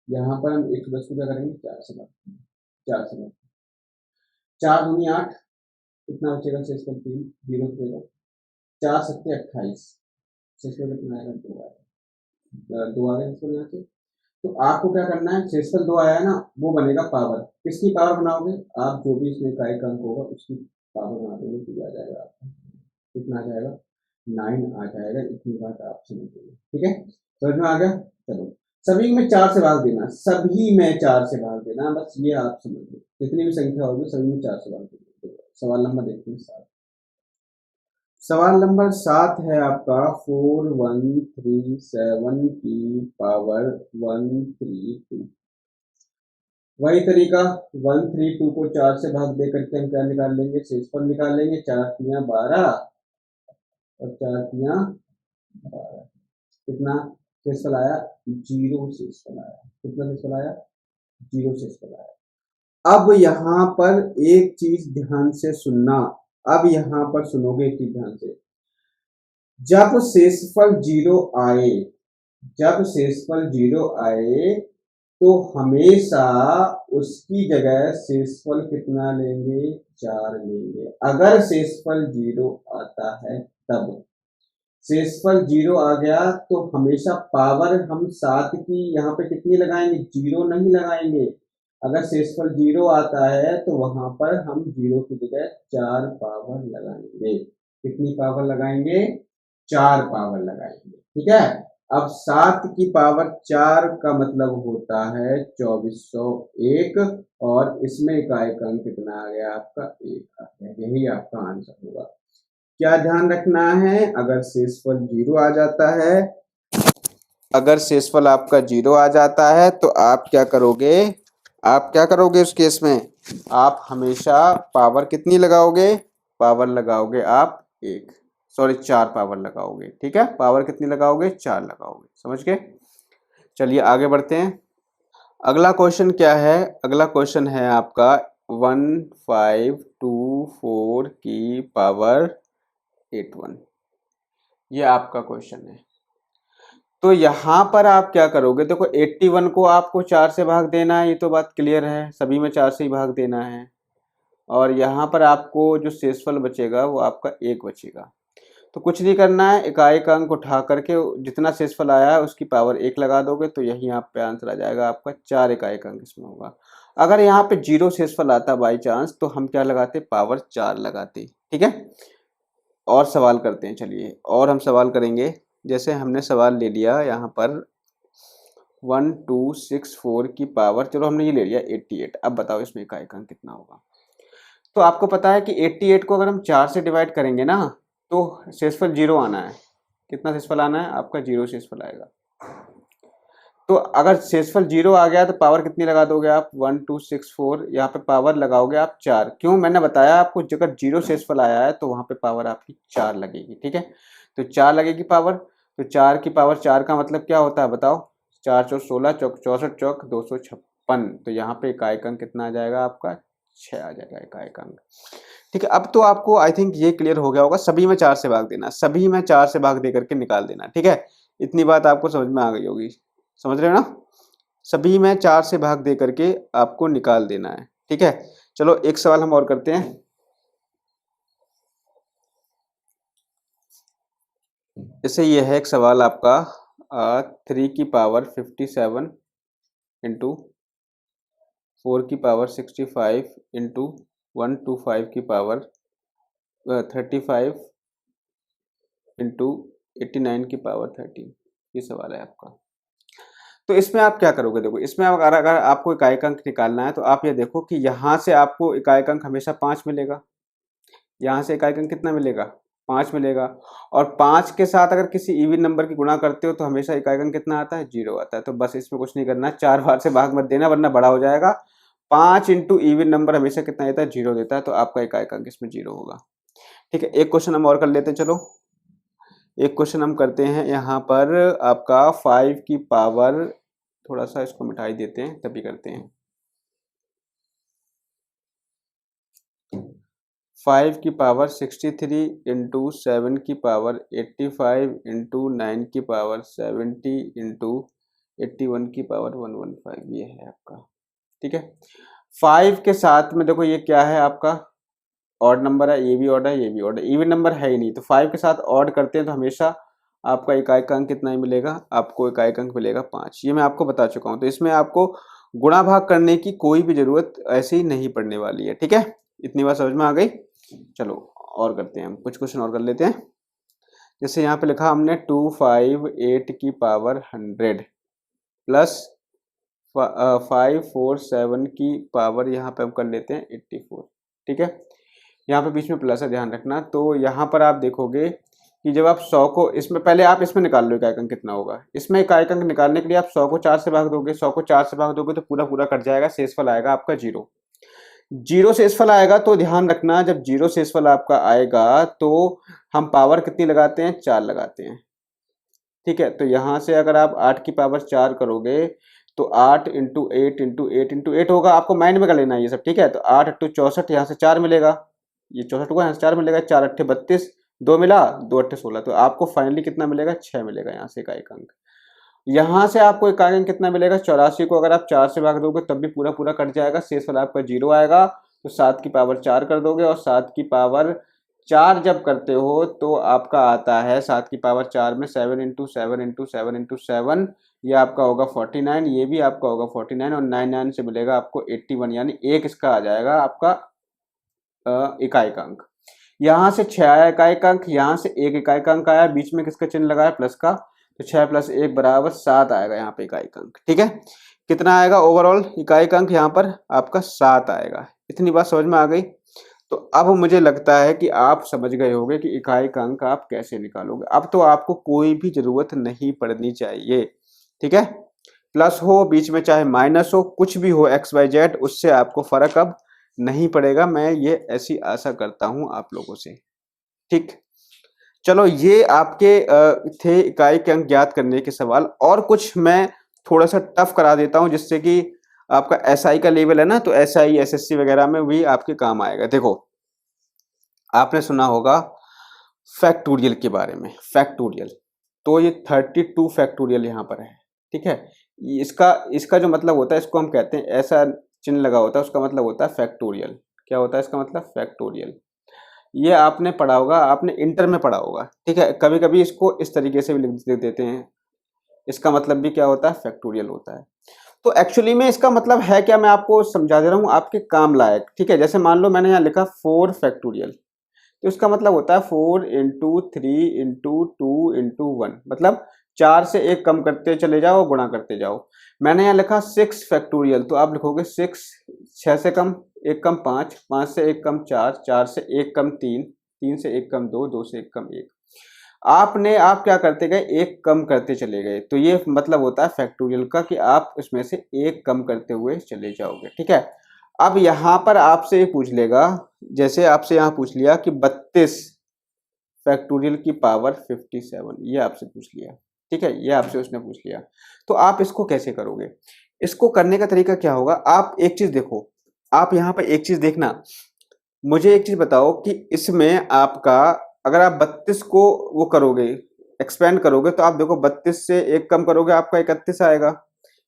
यहाँ पर हम 110 को क्या करेंगे, 4 से भाग देंगे, 4 से भाग, 4 दूनी 8, कितना बचेगा शेषफल 3, 0 देगा, 4 सत्ते 28, शेषफल कितना आएगा, 2 आएगा, 2 आ गया शेषफल यहाँ से। तो आपको क्या करना है, शेषफल 2 आया है ना, वो बनेगा पावर। किसकी पावर बनाओगे, आप जो भी इसमें इकाई का अंक होगा उसकी पावर बना दोगे तो आ जाएगा आपका, कितना आ जाएगा, 9 आ जाएगा। इतनी बात आप समझिए, ठीक है, समझ में आ गया। चलो सभी में 4 से भाग देना, सभी में 4 से भाग देना, बस ये आप समझ लो, जितनी भी संख्या होगी सभी में 4 से भाग देना। सवाल नंबर देखते हैं 7। सवाल नंबर 7 है आपका 4137 की पावर 132। वही तरीका, 132 को 4 से भाग दे करके हम क्या निकाल लेंगे, शेषफल निकाल लेंगे। 4 तियां 12 और 4 तियां 12, कितना शेषफल आया, 0 शेषफल आया। कितना शेषफल आया, 0 शेषफल आया। अब यहाँ पर एक चीज ध्यान से सुनना, अब यहाँ पर सुनोगे एक चीज ध्यान से, जब शेषफल 0 आए, जब शेषफल 0 आए तो हमेशा उसकी जगह शेषफल कितना लेंगे, 4 लेंगे। अगर शेषफल 0 आता है तब, शेषफल 0 आ गया तो हमेशा पावर हम 7 की यहाँ पे कितनी लगाएंगे, 0 नहीं लगाएंगे। अगर शेषफल 0 आता है तो वहां पर हम 0 की जगह 4 पावर लगाएंगे। कितनी पावर लगाएंगे, 4 पावर लगाएंगे, ठीक है। अब 7 की पावर 4 का मतलब होता है 2401, और इसमें इकाई का अंक कितना आ गया आपका, 1 आ गया। यही आपका आंसर होगा। क्या ध्यान रखना है, अगर शेषफल 0 आ जाता है, अगर शेषफल आपका 0 आ जाता है तो आप क्या करोगे, आप क्या करोगे उस केस में, आप हमेशा पावर कितनी लगाओगे, पावर लगाओगे आप 1, सॉरी 4 पावर लगाओगे, ठीक है। पावर कितनी लगाओगे, 4 लगाओगे, समझ गए। चलिए आगे बढ़ते हैं। अगला क्वेश्चन क्या है, अगला क्वेश्चन है आपका 1524 की पावर 81, ये आपका क्वेश्चन है। तो यहाँ पर आप क्या करोगे, देखो 81 को आपको 4 से भाग देना है, ये तो बात क्लियर है, सभी में 4 से ही भाग देना है। और यहाँ पर आपको जो शेषफल बचेगा वो आपका 1 बचेगा। तो कुछ नहीं करना है, इकाई का अंक उठा करके जितना शेषफल आया है उसकी पावर 1 लगा दोगे तो यही आप पे आंसर आ जाएगा आपका, 4 इकाई का अंक इसमें होगा। अगर यहाँ पे 0 शेषफल आता बाई चांस तो हम क्या लगाते, पावर 4 लगाते, ठीक है। और सवाल करते हैं, चलिए और हम सवाल करेंगे। जैसे हमने सवाल ले लिया यहाँ पर 1264 की पावर, चलो हमने ये ले लिया 88। अब बताओ इसमें इकाई का अंक कितना होगा। तो आपको पता है कि 88 को अगर हम 4 से डिवाइड करेंगे ना तो शेषफल 0 आना है। कितना शेषफल आना है आपका, 0 शेषफल आएगा। तो अगर शेषफल 0 आ गया तो पावर कितनी लगा दोगे आप, 1264, यहाँ पे पावर लगाओगे आप 4। क्यों, मैंने बताया आपको अगर 0 शेषफल आया है तो वहां पे पावर आपकी 4 लगेगी, ठीक है। तो 4 लगेगी पावर, तो 4 की पावर 4 का मतलब क्या होता है बताओ, 4 चौक 16, चौक 64, चौक 256। तो यहाँ पे इकाई का अंक कितना आ जाएगा आपका, 6 आ जाएगा इकाई का अंक, ठीक है। अब तो आपको आई थिंक ये क्लियर हो गया होगा, सभी में 4 से भाग देना, सभी में 4 से भाग दे करके निकाल देना, ठीक है। इतनी बात आपको समझ में आ गई होगी, समझ रहे हो ना। सभी में 4 से भाग दे करके आपको निकाल देना है, ठीक है। चलो एक सवाल हम और करते हैं। जैसे ये है एक सवाल आपका 3 की पावर 57 इंटू 4 की पावर 65 इंटू 125 की पावर 35 इंटू 89 की पावर 13, ये सवाल है आपका। तो इसमें आप क्या करोगे, देखो इसमें अगर आपको इकाई का अंक निकालना है तो आप ये देखो कि यहाँ से आपको इकाई का अंक हमेशा 5 मिलेगा, यहाँ से इकाई का अंक कितना मिलेगा, 5 मिलेगा। और 5 के साथ अगर किसी इवन नंबर की गुणा करते हो तो हमेशा इकाई का अंक कितना आता है, 0 आता है। तो बस इसमें कुछ नहीं करना, 4 बार से भाग मत देना वरना बड़ा हो जाएगा। 5 इंटू इवन नंबर हमेशा कितना देता है, 0 देता है, तो आपका इकाई का अंक इसमें 0 होगा, ठीक है। एक क्वेश्चन हम और कर लेते हैं, चलो एक क्वेश्चन हम करते हैं यहाँ पर आपका 5 की पावर, थोड़ा सा इसको मिटाई देते हैं तभी करते हैं। 5 की पावर 63 इंटू 7 की पावर 85 इंटू 9 की पावर 70 इंटू 81 की पावर 115, ये है आपका, ठीक है। 5 के साथ में देखो ये क्या है आपका, ऑड नंबर है, ये भी ऑड है, ये भी ऑड है, इवन नंबर है ही नहीं। तो 5 के साथ ऑड करते हैं तो हमेशा आपका इकाई का अंक कितना ही मिलेगा, आपको इकाई का अंक मिलेगा 5। ये मैं आपको बता चुका हूँ। तो इसमें आपको गुणा भाग करने की कोई भी जरूरत ऐसे ही नहीं पड़ने वाली है, ठीक है। इतनी बात समझ में आ गई। चलो और करते हैं, हम कुछ क्वेश्चन और कर लेते हैं। जैसे यहाँ पे लिखा हमने 258 की पावर 100 प्लस 547 की पावर यहाँ पे हम कर लेते हैं 84, ठीक है। यहाँ पे बीच में प्लस है, ध्यान रखना। तो यहाँ पर आप देखोगे कि जब आप 100 को इसमें, पहले आप इसमें निकाल लो इकाई अंक कितना होगा। इसमें इकाई अंक निकालने के लिए आप 100 को 4 से भाग दोगे, 100 को 4 से भाग दोगे तो पूरा पूरा कट जाएगा, शेषफल आएगा आपका 0। 0 शेषफल आएगा तो ध्यान रखना, जब 0 शेषफल आपका आएगा तो हम पावर कितनी लगाते हैं, 4 लगाते हैं, ठीक है। तो यहाँ से अगर आप 8 की पावर 4 करोगे तो 8 इंटू 8 इंटू 8 इंटू 8 होगा, आपको माइंड में कर लेना है ये सब, ठीक है। तो 8 अट्टू 64, यहाँ से 4 मिलेगा, ये 64 को यहाँ से 4 मिलेगा, 4 अट्ठे 32, 2 मिला, 2 अट्ठे 16। तो आपको फाइनली कितना मिलेगा, 6 मिलेगा यहाँ से इकाई अंक। यहाँ से आपको इकाई अंक कितना मिलेगा, 84 को अगर आप 4 से भाग दोगे तब भी पूरा पूरा कट जाएगा, शेषफल आपका 0 आएगा। तो 7 की पावर 4 कर दोगे, और 7 की पावर 4 जब करते हो तो आपका आता है 7 की पावर 4 में 7 इंटू 7 इंटू 7 इंटू 7, ये आपका होगा 49, ये भी आपका होगा 49, और 9 से मिलेगा आपको 81, यानी एक इसका आ जाएगा आपका इकाई का अंक। यहाँ से 6 आया इकाई का अंक, यहाँ से 1 इकाई का अंक आया, बीच में किसका चिन्ह लगाया प्लस का, तो 6 + 1 = 7 आएगा यहाँ पे इकाई का अंक। ठीक है, कितना आएगा ओवरऑल इकाई का अंक यहाँ पर आपका 7 आएगा। इतनी बात समझ में आ गई। तो अब मुझे लगता है कि आप समझ गए होंगे कि इकाई का अंक आप कैसे निकालोगे। अब तो आपको कोई भी जरूरत नहीं पड़नी चाहिए। ठीक है, प्लस हो बीच में चाहे माइनस हो, कुछ भी हो XYZ, उससे आपको फर्क अब नहीं पड़ेगा। मैं ये ऐसी आशा करता हूं आप लोगों से। ठीक, चलो ये आपके थे इकाई के अंक ज्ञात करने के सवाल। और कुछ मैं थोड़ा सा टफ करा देता हूं जिससे कि आपका SI का लेवल है ना, तो SI SSC वगैरह में भी आपके काम आएगा। देखो, आपने सुना होगा फैक्टोरियल के बारे में, फैक्टोरियल। तो ये 32 फैक्टोरियल यहाँ पर है। ठीक है, इसका इसका जो मतलब होता है, इसको हम कहते हैं, ऐसा चिन्ह लगा होता है, उसका मतलब होता है फैक्टोरियल। क्या होता है इसका मतलब? फैक्टोरियल। ये आपने पढ़ा होगा, आपने इंटर में पढ़ा होगा। ठीक है, कभी कभी इसको इस तरीके से भी लिख देते हैं। इसका मतलब भी क्या होता है? फैक्टोरियल होता है। तो एक्चुअली में इसका मतलब है क्या, मैं आपको समझा दे रहा हूँ आपके काम लायक। ठीक है, जैसे मान लो मैंने यहाँ लिखा 4 फैक्टोरियल, तो इसका मतलब होता है 4 × 3 × 2 × 1, मतलब 4 से 1 कम करते चले जाओ, गुणा करते जाओ। मैंने यहाँ लिखा 6 फैक्टोरियल, तो आप लिखोगे 6, 6 से कम 1 कम 5, 5 से 1 कम 4, 4 से 1 कम 3, 3 से 1 कम 2, 2 से 1 कम 1। आप क्या करते गए? 1 कम करते चले गए। तो ये मतलब होता है फैक्टोरियल का कि आप इसमें से 1 कम करते हुए चले जाओगे। ठीक है, अब यहाँ पर आपसे पूछ लेगा, जैसे आपसे यहाँ पूछ लिया कि 32 फैक्टोरियल की पावर 57, ये आपसे पूछ लिया। ठीक है, ये आपसे उसने पूछ लिया। तो आप इसको कैसे करोगे? इसको करने का तरीका क्या होगा? आप एक चीज देखो, आप यहाँ पर एक चीज देखना, मुझे एक चीज बताओ कि इसमें आपका, अगर आप 32 को वो करोगे, एक्सपेंड करोगे, तो आप देखो 32 से 1 कम करोगे आपका 31 आएगा,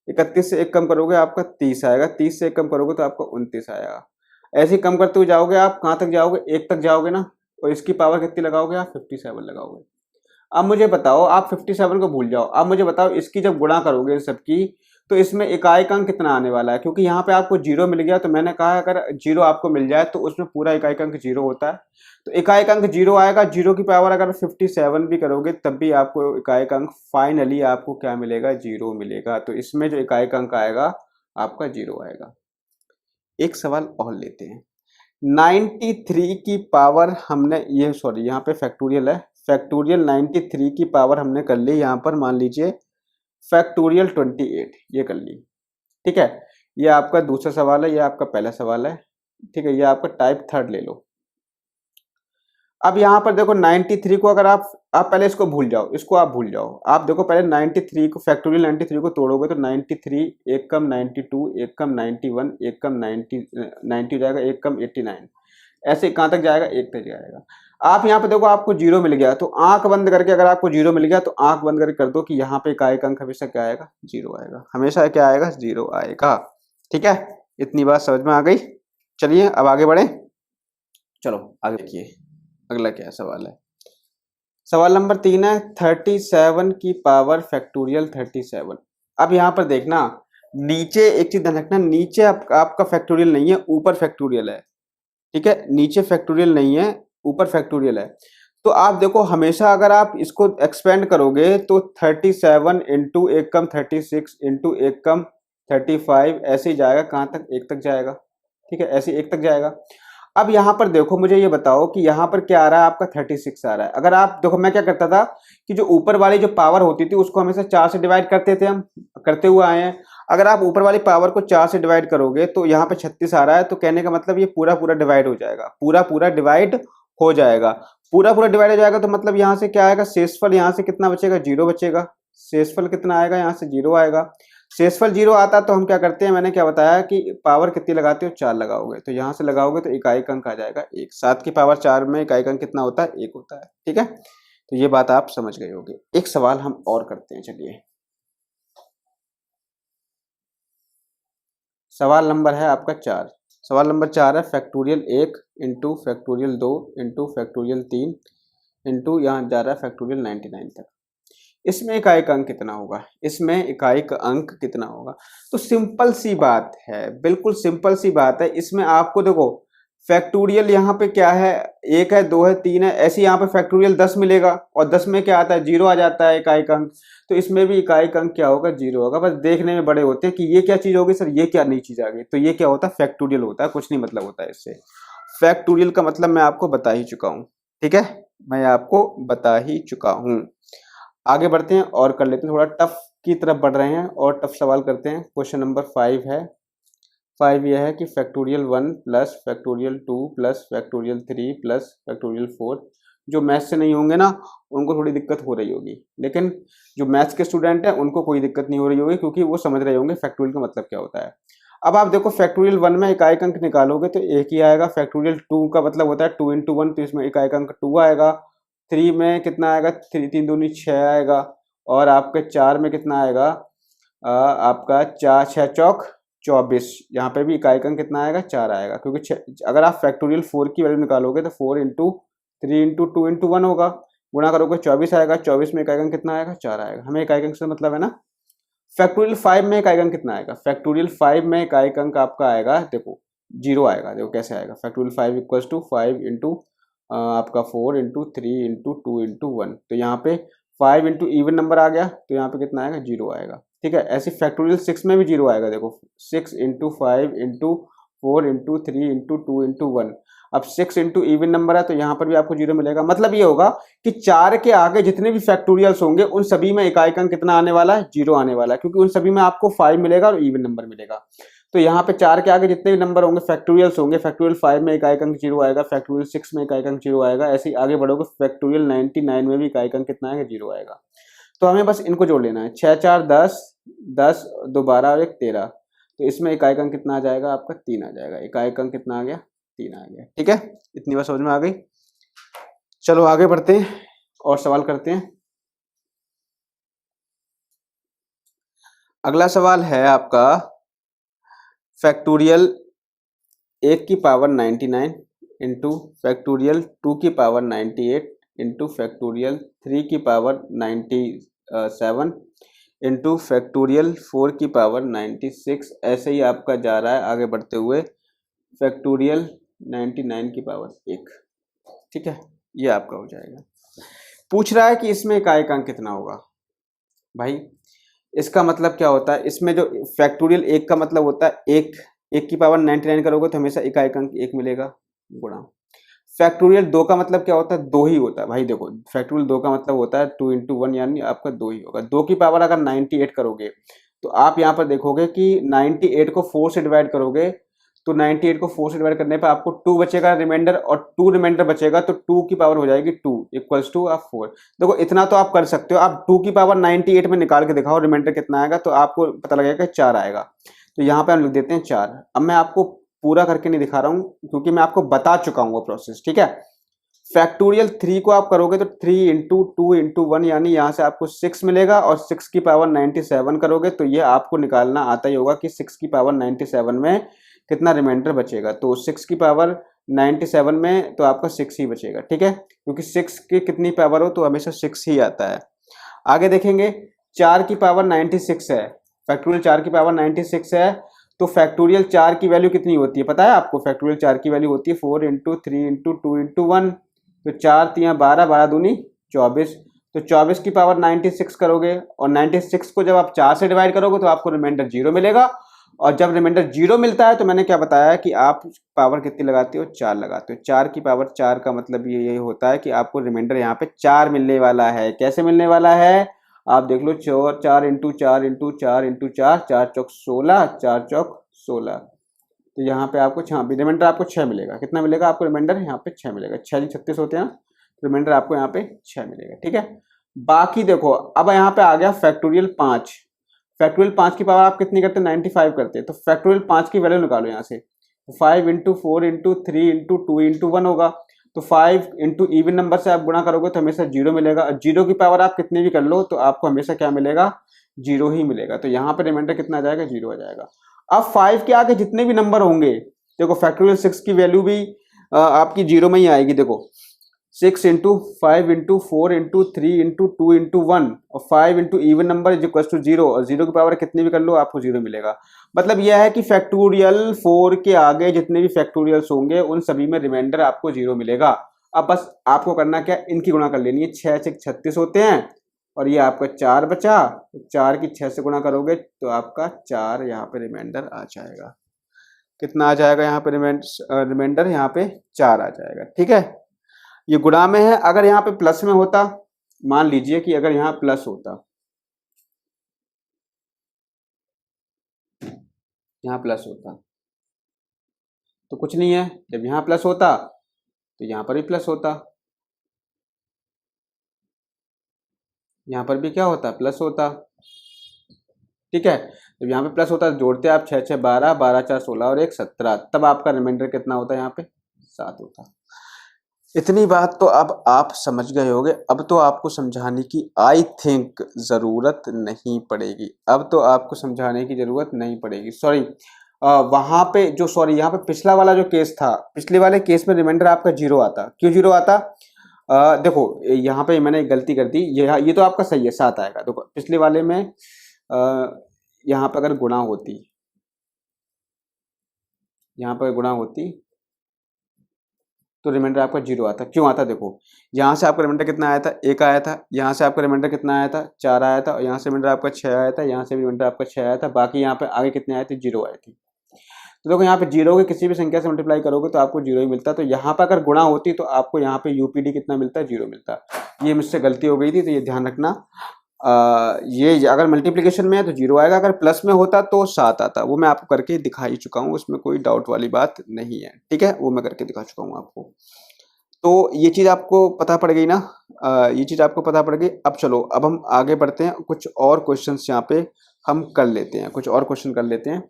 31 से 1 कम करोगे आपका 30 आएगा, 30 से 1 कम करोगे तो आपका 29 आएगा। ऐसे ही कम करते हुए जाओगे, आप कहाँ तक जाओगे? 1 तक जाओगे ना, और इसकी पावर कितनी लगाओगे? आप 57 लगाओगे। अब मुझे बताओ, आप 57 को भूल जाओ, अब मुझे बताओ इसकी जब गुणा करोगे इन सबकी, तो इसमें इकाई का अंक कितना आने वाला है? क्योंकि यहाँ पे आपको 0 मिल गया, तो मैंने कहा अगर 0 आपको मिल जाए तो उसमें पूरा इकाई का अंक 0 होता है। तो इकाई का अंक 0 आएगा, 0 की पावर अगर 57 भी करोगे तब भी आपको इकाई का अंक फाइनली आपको क्या मिलेगा? 0 मिलेगा। तो इसमें जो इकाई का अंक आएगा आपका 0 आएगा। एक सवाल और लेते हैं। 93 की पावर हमने, ये सॉरी यहाँ पे फैक्टोरियल है, फैक्टोरियल 93 की पावर हमने कर ली, यहाँ पर मान लीजिए फैक्टोरियल 28 ये कर ली। ठीक है, ये आपका दूसरा सवाल है, ये आपका पहला सवाल है। ठीक है, ये आपका टाइप 3 ले लो। अब यहाँ पर देखो 93 को, अगर आप पहले इसको भूल जाओ, इसको आप भूल जाओ। आप देखो पहले 93 को, फैक्टोरियल 93 को तोड़ोगे तो 93, 1 कम 92, 1 कम 91, 1 कम 90 हो जाएगा, 1 कम 89, ऐसे कहाँ तक जाएगा? 1 तक जाएगा। आप यहाँ पे देखो आपको 0 मिल गया, तो आंख बंद करके, अगर आपको 0 मिल गया तो आंख बंद करके कर दो कि यहाँ पे इकाई का अंक हमेशा क्या आएगा? 0 आएगा। हमेशा क्या आएगा? 0 आएगा। ठीक है, इतनी बात समझ में आ गई। चलिए अब आगे बढ़े। चलो आगे देखिए, अगला क्या सवाल है? सवाल नंबर 3 है 37 की पावर फैक्टोरियल 37। अब यहाँ पर देखना, नीचे एक चीज ध्यान रखना, नीचे आपका फैक्टोरियल नहीं है, ऊपर फैक्टोरियल है। ठीक है, नीचे फैक्टोरियल नहीं है, ऊपर फैक्टोरियल है। तो आप देखो, हमेशा अगर आप इसको एक्सपेंड करोगे तो 37 इंटू 1 कम 36 इंटू 1 कम 35 ऐसे ही जाएगा, कहाँ तक? 1 तक जाएगा। ठीक है, ऐसे 1 तक जाएगा। अब यहाँ पर देखो, मुझे ये बताओ कि यहाँ पर क्या आ रहा है? आपका 36 आ रहा है। अगर आप देखो, मैं क्या करता था कि जो ऊपर वाली जो पावर होती थी उसको हमेशा 4 से डिवाइड करते थे, हम करते हुए आए हैं। अगर आप ऊपर वाली पावर को 4 से डिवाइड करोगे तो यहाँ पे 36 आ रहा है, तो कहने का मतलब ये पूरा पूरा डिवाइड हो जाएगा, पूरा पूरा डिवाइड हो जाएगा। पूरा पूरा डिवाइड हो जाएगा तो मतलब यहाँ से क्या आएगा? शेषफल यहाँ से कितना बचेगा? 0 बचेगा। शेषफल कितना आएगा? यहाँ से 0 आएगा। शेषफल 0 आता तो हम क्या करते हैं, मैंने क्या बताया कि पावर कितनी लगाते हो? 4 लगाओगे, तो यहाँ से लगाओगे तो इकाई का अंक आ जाएगा 1। 7 की पावर 4 में इकाई का अंक कितना होता है? 1 होता है। ठीक है, तो ये बात आप समझ गए होंगे। एक सवाल हम और करते हैं, चलिए। सवाल नंबर है आपका 4। सवाल नंबर 4 है factorial 1 into factorial 2 into factorial 3 into यहाँ जा रहा है फैक्टोरियल 99 तक। इसमें इकाई का अंक कितना होगा? इसमें इकाई का अंक कितना होगा? तो सिंपल सी बात है, बिल्कुल सिंपल सी बात है। इसमें आपको देखो फैक्टोरियल यहाँ पे क्या है, 1 है, 2 है, 3 है, ऐसे यहाँ पे फैक्टोरियल 10 मिलेगा और 10 में क्या आता है, 0 आ जाता है इकाई अंक। तो इसमें भी इकाई अंक क्या होगा, 0 होगा। बस देखने में बड़े होते हैं कि ये क्या चीज होगी सर, ये क्या नई चीज आ गई। तो ये क्या होता है, फैक्टोरियल होता है, कुछ नहीं मतलब होता है इससे। फैक्टोरियल का मतलब मैं आपको बता ही चुका हूँ, ठीक है, मैं आपको बता ही चुका हूँ। आगे बढ़ते हैं और कर लेते हैं, थोड़ा टफ की तरफ बढ़ रहे हैं और टफ सवाल करते हैं। क्वेश्चन नंबर 5 है। 5 यह है कि factorial 1 plus factorial 2 plus factorial 3 plus factorial 4, जो मैथ्स से नहीं होंगे ना उनको थोड़ी दिक्कत हो रही होगी, लेकिन जो मैथ्स के स्टूडेंट हैं उनको कोई दिक्कत नहीं हो रही होगी, क्योंकि वो समझ रहे होंगे फैक्टोरियल का मतलब क्या होता है। अब आप देखो, फैक्टोरियल 1 में इकाई अंक निकालोगे तो एक ही आएगा। फैक्टोरियल 2 का मतलब होता है 2 into 1, तो इसमें इकाई अंक 2 आएगा। 3 में कितना आएगा, 3 दूनी 6 आएगा। और आपके 4 में कितना आएगा, आपका 4 6 चौक 24। यहाँ पे भी इकाई अंक कितना आएगा, 4 आएगा, क्योंकि अगर आप फैक्टोरियल 4 की वैल्यू निकालोगे तो 4 into 3 into 2 into 1 होगा, गुणा करोगे 24 आएगा। 24 में इकाई अंक कितना आएगा, 4 आएगा। हमें इकाई अंक से मतलब है ना। फैक्टोरियल 5 में इकाई अंक कितना आएगा, फैक्टोरियल 5 में इकाई अंक आपका आएगा, देखो 0 आएगा। देखो कैसे आएगा, फैक्टोरियल 5 इक्वल्स टू 5 इंटू आपका 4 इंटू 3 इंटू 2 इंटू 1। तो यहाँ पे 5 इंटू इवन नंबर आ गया, तो यहाँ पे कितना आएगा, 0 आएगा, ठीक है। ऐसे फैक्टोरियल 6 में भी 0 आएगा। देखो 6 into 5 into 4 into 3 into 2 into 1। अब 6 इंटू इवन नंबर है तो यहाँ पर भी आपको 0 मिलेगा। मतलब ये होगा कि 4 के आगे जितने भी फैक्टोरियल्स होंगे उन सभी में इकाई अंक कितना आने वाला है, 0 आने वाला है, क्योंकि उन सभी में आपको 5 मिलेगा और इवन नंबर मिलेगा। तो यहाँ पे 4 के आगे जितने भी नंबर होंगे फैक्टोरियल्स होंगे, फैक्टोरियल 5 में इकाई अंक 0 आएगा, फैक्टोरियल 6 में इकाई अंक 0 आएगा। ऐसे ही आगे बढ़ोगे, फैक्टोरियल 99 में भी इकाई अंक कितना आएगा, 0 आएगा। तो हमें बस इनको जोड़ लेना है, 6 4 10, 10 2 12 और 1 13। तो इसमें इकाई अंक कितना आ जाएगा, आपका 3 आ जाएगा। इकाई अंक कितना आ गया, 3 आ गया, ठीक है। इतनी बात समझ में आ गई। चलो आगे बढ़ते हैं और सवाल करते हैं। अगला सवाल है आपका, फैक्टोरियल 1 की पावर 99 इंटू फैक्टोरियल 2 की पावर 98 इंटू फैक्टोरियल 3 की पावर 97 इंटू फैक्टोरियल 4 की पावर 96। ऐसे ही आपका जा रहा है आगे बढ़ते हुए, फैक्टोरियल 99 की पावर 1, ठीक है। ये आपका हो जाएगा। पूछ रहा है कि इसमें इकाई अंक कितना होगा। भाई इसका मतलब क्या होता है, इसमें जो फैक्टोरियल 1 का मतलब होता है 1 की पावर 99 करोगे तो हमेशा इकाई अंक 1 मिलेगा, गुणा। फैक्टोरियल 2 का मतलब क्या होता है, 2 ही होता है। भाई देखो फैक्टोरियल 2 का मतलब होता है 2 into 1, यानी आपका 2 ही होगा। 2 की पावर अगर 98 करोगे तो आप यहाँ पर देखोगे कि 98 को 4 से डिवाइड करोगे तो 98 को 4 से डिवाइड करने पर आपको 2 बचेगा रिमाइंडर, और 2 रिमाइंडर बचेगा तो 2 की पावर हो जाएगी 2 इक्वल्स टू आप 4। देखो इतना तो आप कर सकते हो, आप 2 की पावर 98 में निकाल के दिखाओ रिमाइंडर कितना आएगा, तो आपको पता लगेगा कि 4 आएगा। तो यहाँ पे हम लिख देते हैं 4। अब मैं आपको पूरा करके नहीं दिखा रहा हूँ क्योंकि मैं आपको बता चुका हूँ वो प्रोसेस, ठीक है। फैक्टोरियल 3 को आप करोगे तो 3 इंटू 2 इंटू 1, यानी यहाँ से आपको 6 मिलेगा, और 6 की पावर 97 करोगे तो ये आपको निकालना आता ही होगा कि 6 की पावर 97 में कितना रिमाइंडर बचेगा। तो 6 की पावर 97 में तो आपका 6 ही बचेगा, ठीक है, क्योंकि 6 की कितनी पावर हो तो हमेशा 6 ही आता है। आगे देखेंगे, 4 की पावर 96 है, फैक्टोरियल 4 की पावर 96 है, तो फैक्टोरियल 4 की वैल्यू कितनी होती है पता है आपको, फैक्टोरियल 4 की वैल्यू होती है 4 इंटू 3 इंटू 2 इंटू 1। तो 4 3 12, 12 दूनी 24। तो 24 की पावर 96 करोगे, और 96 को जब आप 4 से डिवाइड करोगे तो आपको रिमाइंडर 0 मिलेगा, और जब रिमाइंडर 0 मिलता है तो मैंने क्या बताया कि आप पावर कितनी लगाते हो, 4 लगाते हो। 4 की पावर 4 का मतलब ये होता है कि आपको रिमाइंडर यहाँ पे 4 मिलने वाला है। कैसे मिलने वाला है, आप देख लो, 4 इंटू 4 इंटू 4 इंटू 4, 4 चौक 16, 4 चौक 16। तो यहाँ पे आपको रिमाइंडर आपको 6 मिलेगा। कितना मिलेगा आपको रिमाइंडर, यहाँ पे 6 मिलेगा। 6 36 होते हैं, रिमाइंडर आपको यहाँ पे 6 मिलेगा, ठीक है। बाकी देखो, अब यहाँ पे आ गया फैक्टोरियल 5। फैक्टोरियल 5 की पावर आप कितनी करते हैं, 95 करते हैं। तो फैक्टोरियल 5 की वैल्यू निकालो यहाँ से, 5 इंटू 4 इंटू 3 इंटू 2 इंटू 1 होगा। तो 5 इंटू इवन नंबर से आप गुणा करोगे तो हमेशा 0 मिलेगा, और 0 की पावर आप कितनी भी कर लो तो आपको हमेशा क्या मिलेगा, 0 ही मिलेगा। तो यहाँ पे रिमाइंडर कितना आ जाएगा, 0 आ जाएगा। अब 5 के आगे जितने भी नंबर होंगे, देखो फैक्टोरियल 6 की वैल्यू भी आपकी 0 में ही आएगी। देखो 6 into 5 into 4 into 3 into 2 into 1 और 5 into even number is equal to 0 और 0 की पावर कितनी भी कर लो आपको 0 मिलेगा। मतलब यह है कि फैक्टोरियल 4 के आगे जितने भी फैक्टोरियल्स होंगे उन सभी में रिमाइंडर आपको 0 मिलेगा। अब बस आपको करना क्या, इनकी गुणा कर लेनी है। 6 से 36 होते हैं और ये आपका 4 बचा, 4 की 6 से गुणा करोगे तो आपका 4 यहाँ पे रिमाइंडर आ जाएगा। कितना आ जाएगा यहाँ पे रिमाइंडर यहाँ पे 4 आ जाएगा। ठीक है, ये गुणा में है। अगर यहाँ पे प्लस में होता, मान लीजिए कि अगर यहाँ प्लस होता, यहाँ प्लस होता तो कुछ नहीं है, जब यहाँ प्लस होता तो यहाँ पर भी प्लस होता, यहाँ पर भी क्या होता, प्लस होता। ठीक है, जब यहाँ पे प्लस होता तो जोड़ते आप 6 6 12, 12 4 16 और 1 17, तब आपका रिमाइंडर कितना होता है, यहाँ पे 7 होता। इतनी बात तो अब आप समझ गए होंगे। अब तो आपको समझाने की आई थिंक ज़रूरत नहीं पड़ेगी, अब तो आपको समझाने की ज़रूरत नहीं पड़ेगी। सॉरी, वहाँ पे जो यहाँ पे पिछला वाला जो केस था, पिछले वाले केस में रिमाइंडर आपका 0 आता। क्यों 0 आता? देखो यहाँ पे मैंने एक गलती कर दी, ये तो आपका सही है, 7 आएगा। देखो पिछले वाले में यहाँ पर अगर गुणा होती, यहाँ पर गुणा होती तो रिमाइंडर आपका 0 आता। क्यों आता? देखो यहाँ से आपका रिमाइंडर कितना आया था, 1 आया था। यहाँ से आपका रिमाइंडर कितना आया था, 4 आया था। और यहाँ से रिमाइंडर आपका 6 आया था। यहाँ से रिमाइंडर आपका 6 आया था। बाकी यहाँ पे आगे कितने आए थे, 0 आए थे। तो देखो यहाँ पे 0 के किसी भी संख्या से मल्टीप्लाई करोगे तो आपको 0 ही मिलता। तो यहाँ पर अगर गुणा होती तो आपको यहाँ पे यूपीडी कितना मिलता है, 0 मिलता। ये मुझसे गलती हो गई थी, तो ये ध्यान रखना। ये अगर मल्टीप्लिकेशन में है तो 0 आएगा, अगर प्लस में होता तो 7 आता। वो मैं आपको करके दिखा ही चुका हूँ, उसमें कोई डाउट वाली बात नहीं है। ठीक है, वो मैं करके दिखा चुका हूँ आपको। तो ये चीज़ आपको पता पड़ गई ना, ये चीज़ आपको पता पड़ गई। अब चलो, अब हम आगे बढ़ते हैं, कुछ और क्वेश्चंस यहाँ पे हम कर लेते हैं, कुछ और क्वेश्चन कर लेते हैं।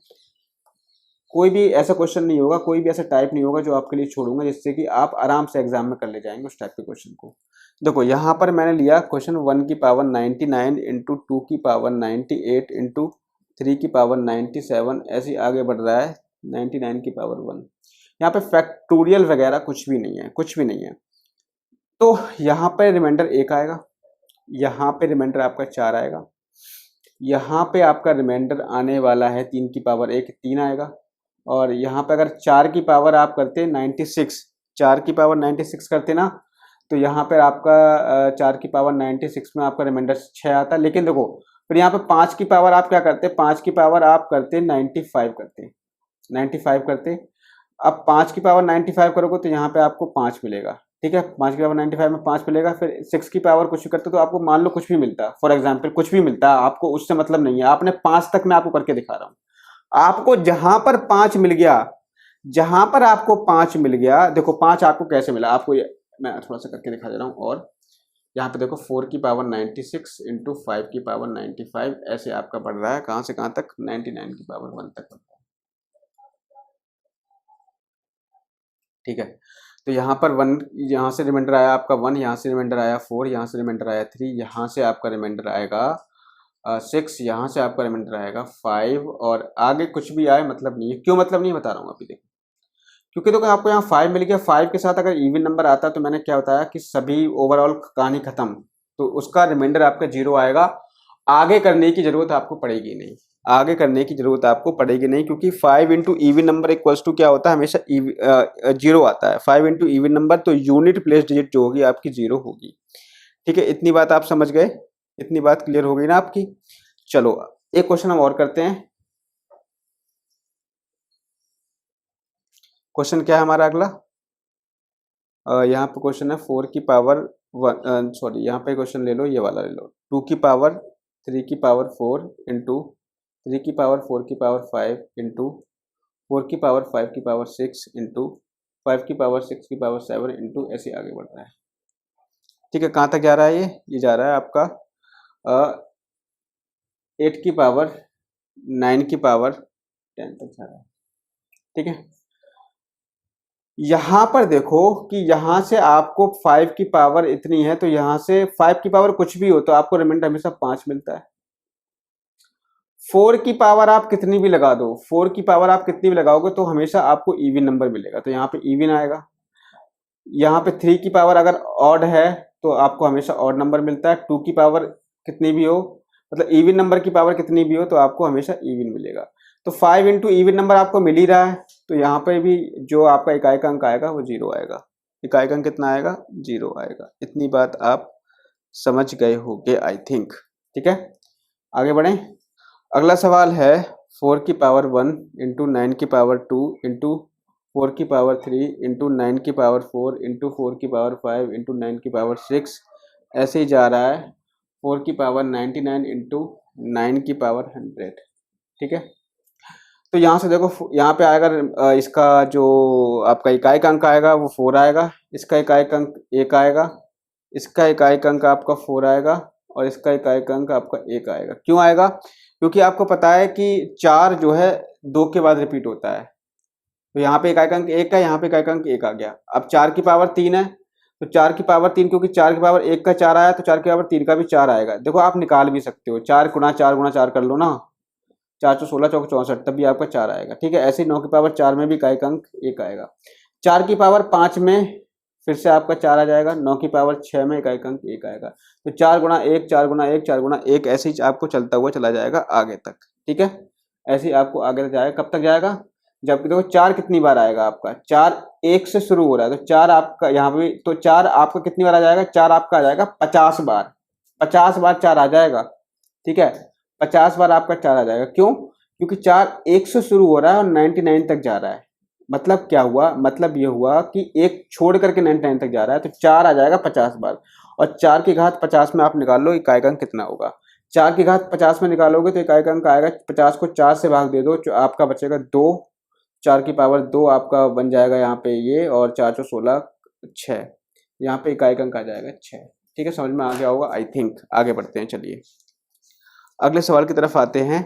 कोई भी ऐसा क्वेश्चन नहीं होगा, कोई भी ऐसा टाइप नहीं होगा जो आपके लिए छोड़ूंगा, जिससे कि आप आराम से एग्जाम में कर ले जाएंगे उस टाइप के क्वेश्चन को। देखो यहाँ पर मैंने लिया क्वेश्चन 1 की पावर 99 इंटू 2 की पावर 98 इंटू 3 की पावर 97, ऐसे आगे बढ़ रहा है 99 की पावर 1। यहाँ पे फैक्टोरियल वगैरह कुछ भी नहीं है, कुछ भी नहीं है। तो यहाँ पे रिमाइंडर 1 आएगा, यहाँ पे रिमाइंडर आपका 4 आएगा, यहाँ पे आपका रिमाइंडर आने वाला है 3 की पावर 1, 3 आएगा। और यहाँ पे अगर 4 की पावर आप करते 96, 4 की पावर 96 करते ना, तो यहाँ पर आपका 4 की पावर 96 में आपका रिमाइंडर 6 आता। लेकिन देखो फिर यहाँ पे 5 की पावर आप क्या करते, 5 की पावर आप करते 95 करते, 95 करते। अब 5 की पावर 95 करोगे तो यहाँ पे आपको 5 मिलेगा। ठीक है, 5 की पावर 95 में 5 मिलेगा। फिर 6 की पावर कुछ भी करते तो आपको मान लो कुछ भी मिलता, फॉर एग्जाम्पल कुछ भी मिलता, आपको उससे मतलब नहीं है। आपने 5 तक मैं आपको करके दिखा रहा हूँ। आपको जहां पर 5 मिल गया, जहां पर आपको 5 मिल गया, देखो 5 आपको कैसे मिला, आपको ये मैं थोड़ा सा करके दिखा दे रहा हूँ। और यहाँ पे देखो 4 की पावर 96 इंटू 5 की पावर 95, ऐसे आपका बढ़ रहा है कहाँ से कहाँ तक, 99 की पावर 1 तक बढ़ रहा है। ठीक है, तो यहाँ पर 1, यहाँ से रिमाइंडर आया आपका 1, यहाँ से रिमाइंडर आया 4, यहाँ से रिमाइंडर आया 3, यहाँ से आपका रिमाइंडर आएगा 6, यहाँ से आपका रिमाइंडर आएगा 5, और आगे कुछ भी आए मतलब नहीं है। क्यों मतलब नहीं बता रहा हूँ अभी, देखो क्योंकि देखो आपको यहाँ 5 मिल गया, 5 के साथ अगर इवन नंबर आता तो मैंने क्या बताया कि सभी ओवरऑल कहानी खत्म, तो उसका रिमाइंडर आपका 0 आएगा। आगे करने की जरूरत आपको पड़ेगी नहीं, आगे करने की जरूरत आपको पड़ेगी नहीं, क्योंकि 5 into even number equals to क्या होता है, हमेशा 0 आता है। 5 इंटू इवन नंबर, तो यूनिट प्लेस डिजिट जो होगी आपकी 0 होगी। ठीक है, इतनी बात आप समझ गए, इतनी बात क्लियर हो गई ना आपकी। चलो एक क्वेश्चन हम और करते हैं। क्वेश्चन क्या है हमारा अगला, यहाँ पे क्वेश्चन है 4 की पावर 1, सॉरी यहाँ पे क्वेश्चन ले लो, ये वाला ले लो, 2 की पावर 3 की पावर 4 इंटू 3 की पावर 4 की पावर 5 इंटू 4 की पावर 5 की पावर 6 इंटू 5 की पावर 6 की पावर 7 इंटू, ऐसे आगे बढ़ रहा है। ठीक है, कहाँ तक जा रहा है ये जा रहा है आपका 8 की पावर 9 की पावर 10 तक जा रहा है। ठीक है, यहाँ पर देखो कि यहाँ से आपको 5 की पावर इतनी है, तो यहाँ से 5 की पावर कुछ भी हो तो आपको रिमाइंडर हमेशा 5 मिलता है। 4 की पावर आप कितनी भी लगा दो, 4 की पावर आप कितनी भी लगाओगे तो हमेशा आपको इवन नंबर मिलेगा, तो यहाँ पे इवन आएगा। यहाँ पे 3 की पावर अगर ऑड है तो आपको हमेशा ऑड नंबर मिलता है। 2 की पावर कितनी भी हो, मतलब इवन नंबर की पावर कितनी भी हो तो आपको हमेशा इवन मिलेगा। तो 5 इंटू इवन नंबर आपको मिल ही रहा है, तो यहाँ पे भी जो आपका इकाई का अंक आएगा वो 0 आएगा। इकाई का अंक कितना आएगा? 0 आएगा। इतनी बात आप समझ गए होंगे आई थिंक। ठीक है, आगे बढ़ें। अगला सवाल है 4 की पावर 1 इंटू 9 की पावर 2 इंटू 4 की पावर 3 इंटू 9 की पावर 4 इंटू 4 की पावर 5 इंटू 9 की पावर 6, ऐसे ही जा रहा है 4 की पावर 99 इंटू 9 की पावर 100। ठीक है, तो यहाँ से देखो यहाँ पे आएगा इसका जो आपका इकाई का अंक आएगा वो 4 आएगा, इसका इकाई का अंक 1 आएगा, इसका इकाई का अंक आपका 4 आएगा और इसका इकाई का अंक आपका 1 आएगा। क्यों आएगा? क्योंकि आपको पता है कि 4 जो है 2 के बाद रिपीट होता है, तो यहाँ पे इकाई का अंक 1 है, यहाँ पे इकाई का अंक 1 आ गया। अब 4 की पावर 3 है, तो 4 की पावर 3, क्योंकि 4 की पावर 1 का 4 आया तो 4 की पावर 3 का भी 4 आएगा। देखो आप निकाल भी सकते हो, 4 गुणा 4 कर लो ना, 4 चौ 16 चौक 64, तब भी आपका 4 आएगा। ठीक है, ऐसे ही 9 की पावर 4 में भी इकाई का अंक 1 आएगा। 4 की पावर 5 में फिर से आपका 4 आ जाएगा, 9 की पावर 6 में इकाई का अंक 1 आएगा। तो 4 गुणा 1 4 गुणा 1 4 गुणा 1 ऐसे ही आपको चलता हुआ चला जाएगा आगे तक। ठीक है, ऐसे ही आपको आगे तक जाएगा। कब तक जाएगा? जबकि देखो 4 कितनी बार आएगा आपका, 4 1 से शुरू हो रहा है, तो 4 आपका यहाँ पे, तो 4 आपका कितनी बार आ जाएगा? 4 आपका आ जाएगा 50 बार, 50 बार 4 आ जाएगा। ठीक है, 50 बार आपका 4 आ जाएगा। क्यों? क्योंकि 4 1 से शुरू हो रहा है और 99 तक जा रहा है। मतलब क्या हुआ? मतलब ये हुआ कि 1 छोड़ करके 99 तक जा रहा है, तो 4 आ जाएगा 50 बार। और 4 की घात 50 में आप निकाल लो इकाई का अंक कितना होगा। 4 की घात 50 में निकालोगे तो इकाई का अंक आएगा, 50 को 4 से भाग दे दो, जो आपका बचेगा 2, 4 की पावर 2 आपका बन जाएगा यहाँ पे ये, और 4 चौ 16 6, यहाँ पे इकाई का अंक आ जाएगा 6। ठीक है, समझ में आ गया होगा आई थिंक। आगे बढ़ते हैं, चलिए अगले सवाल की तरफ आते हैं।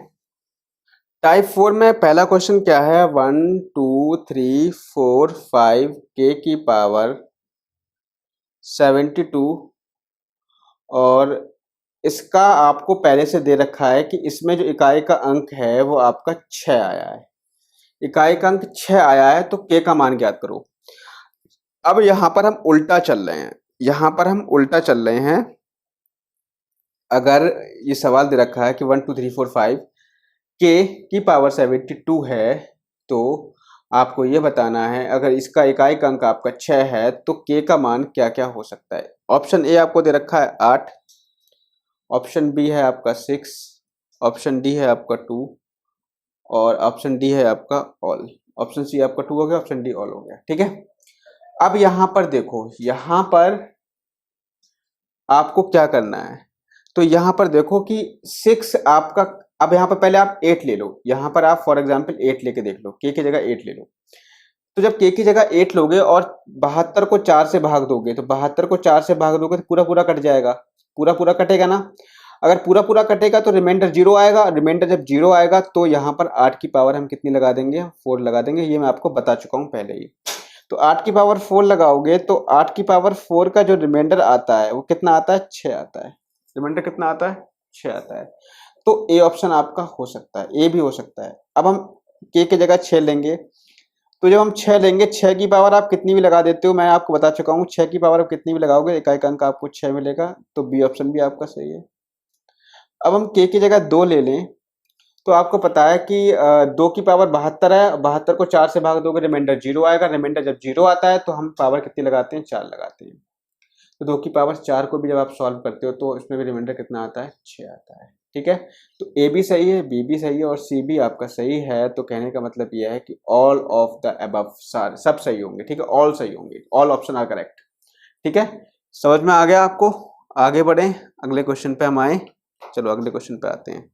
टाइप 4 में पहला क्वेश्चन क्या है? 1 2 3 4 5 के की पावर 72, और इसका आपको पहले से दे रखा है कि इसमें जो इकाई का अंक है वो आपका 6 आया है। इकाई का अंक 6 आया है तो के का मान ज्ञात करो। अब यहां पर हम उल्टा चल रहे हैं, यहां पर हम उल्टा चल रहे हैं। अगर ये सवाल दे रखा है कि 1 2 3 4 5 के की पावर 72 है, तो आपको ये बताना है अगर इसका इकाई का अंक आपका 6 है तो के का मान क्या क्या हो सकता है। ऑप्शन ए आपको दे रखा है 8, ऑप्शन बी है आपका 6, ऑप्शन डी है आपका 2, और ऑप्शन डी है आपका ऑल। ऑप्शन सी आपका 2 हो गया, ऑप्शन डी ऑल हो गया। ठीक है, अब यहां पर देखो, यहां पर आपको क्या करना है, तो यहां पर देखो कि 6 आपका, अब यहां पर पहले आप 8 ले लो, यहां पर आप फॉर एग्जांपल 8 लेके देख लो, के की जगह 8 ले लो। तो जब के की जगह 8 लोगे और 72 को 4 से भाग दोगे, तो 72 को 4 से भाग दोगे तो पूरा पूरा कट जाएगा, पूरा पूरा कटेगा ना। अगर पूरा पूरा कटेगा तो रिमाइंडर 0 आएगा, रिमाइंडर जब 0 आएगा तो यहाँ पर 8 की पावर हम कितनी लगा देंगे? 4 लगा देंगे। ये मैं आपको बता चुका हूँ पहले ही। तो 8 की पावर 4 लगाओगे तो 8 की पावर 4 का जो रिमाइंडर आता है वो कितना आता है? 6 आता है। रिमाइंडर कितना आता है? 6 आता है। तो ए ऑप्शन आपका हो सकता है, ए भी हो सकता है। अब हम के की जगह 6 लेंगे, तो जब हम 6 लेंगे, 6 की पावर आप कितनी भी लगा देते हो, मैं आपको बता चुका हूँ 6 की पावर आप कितनी भी लगाओगे इकाई का अंक आपको 6 मिलेगा। तो बी ऑप्शन भी आपका सही है। अब हम के की जगह 2 ले लें, तो आपको पता है कि 2 की पावर 72 है, 72 को 4 से भाग दोगे रिमाइंडर 0 आएगा। रिमाइंडर जब 0 आता है तो हम पावर कितनी लगाते हैं? 4 लगाते हैं। तो 2 की पावर 4 को भी जब आप सॉल्व करते हो तो इसमें भी रिमाइंडर कितना आता है? 6 आता है। ठीक है, तो ए भी सही है, बी भी सही है और सी भी आपका सही है। तो कहने का मतलब यह है कि ऑल ऑफ द अबव सारे सब सही होंगे। ठीक है, ऑल सही होंगे, ऑल ऑप्शन आर करेक्ट। ठीक है, समझ में आ गया आपको? आगे बढ़े, अगले क्वेश्चन पे हम आए। चलो अगले क्वेश्चन पे आते हैं।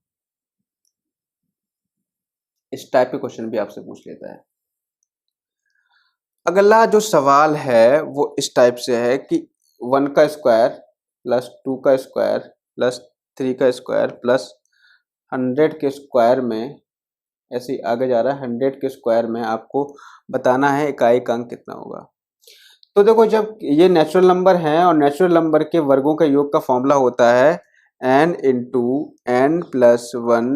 इस टाइप के क्वेश्चन भी आपसे पूछ लेता है। अगला जो सवाल है वो इस टाइप से है कि 1 का स्क्वायर प्लस 2 का स्क्वायर प्लस 3 का स्क्वायर प्लस 100 के स्क्वायर में, ऐसे ही आगे जा रहा है, 100 के स्क्वायर में आपको बताना है इकाई का अंक कितना होगा। तो देखो, जब ये नेचुरल नंबर है और नेचुरल नंबर के वर्गों का योग का फॉर्मूला होता है n into N plus 1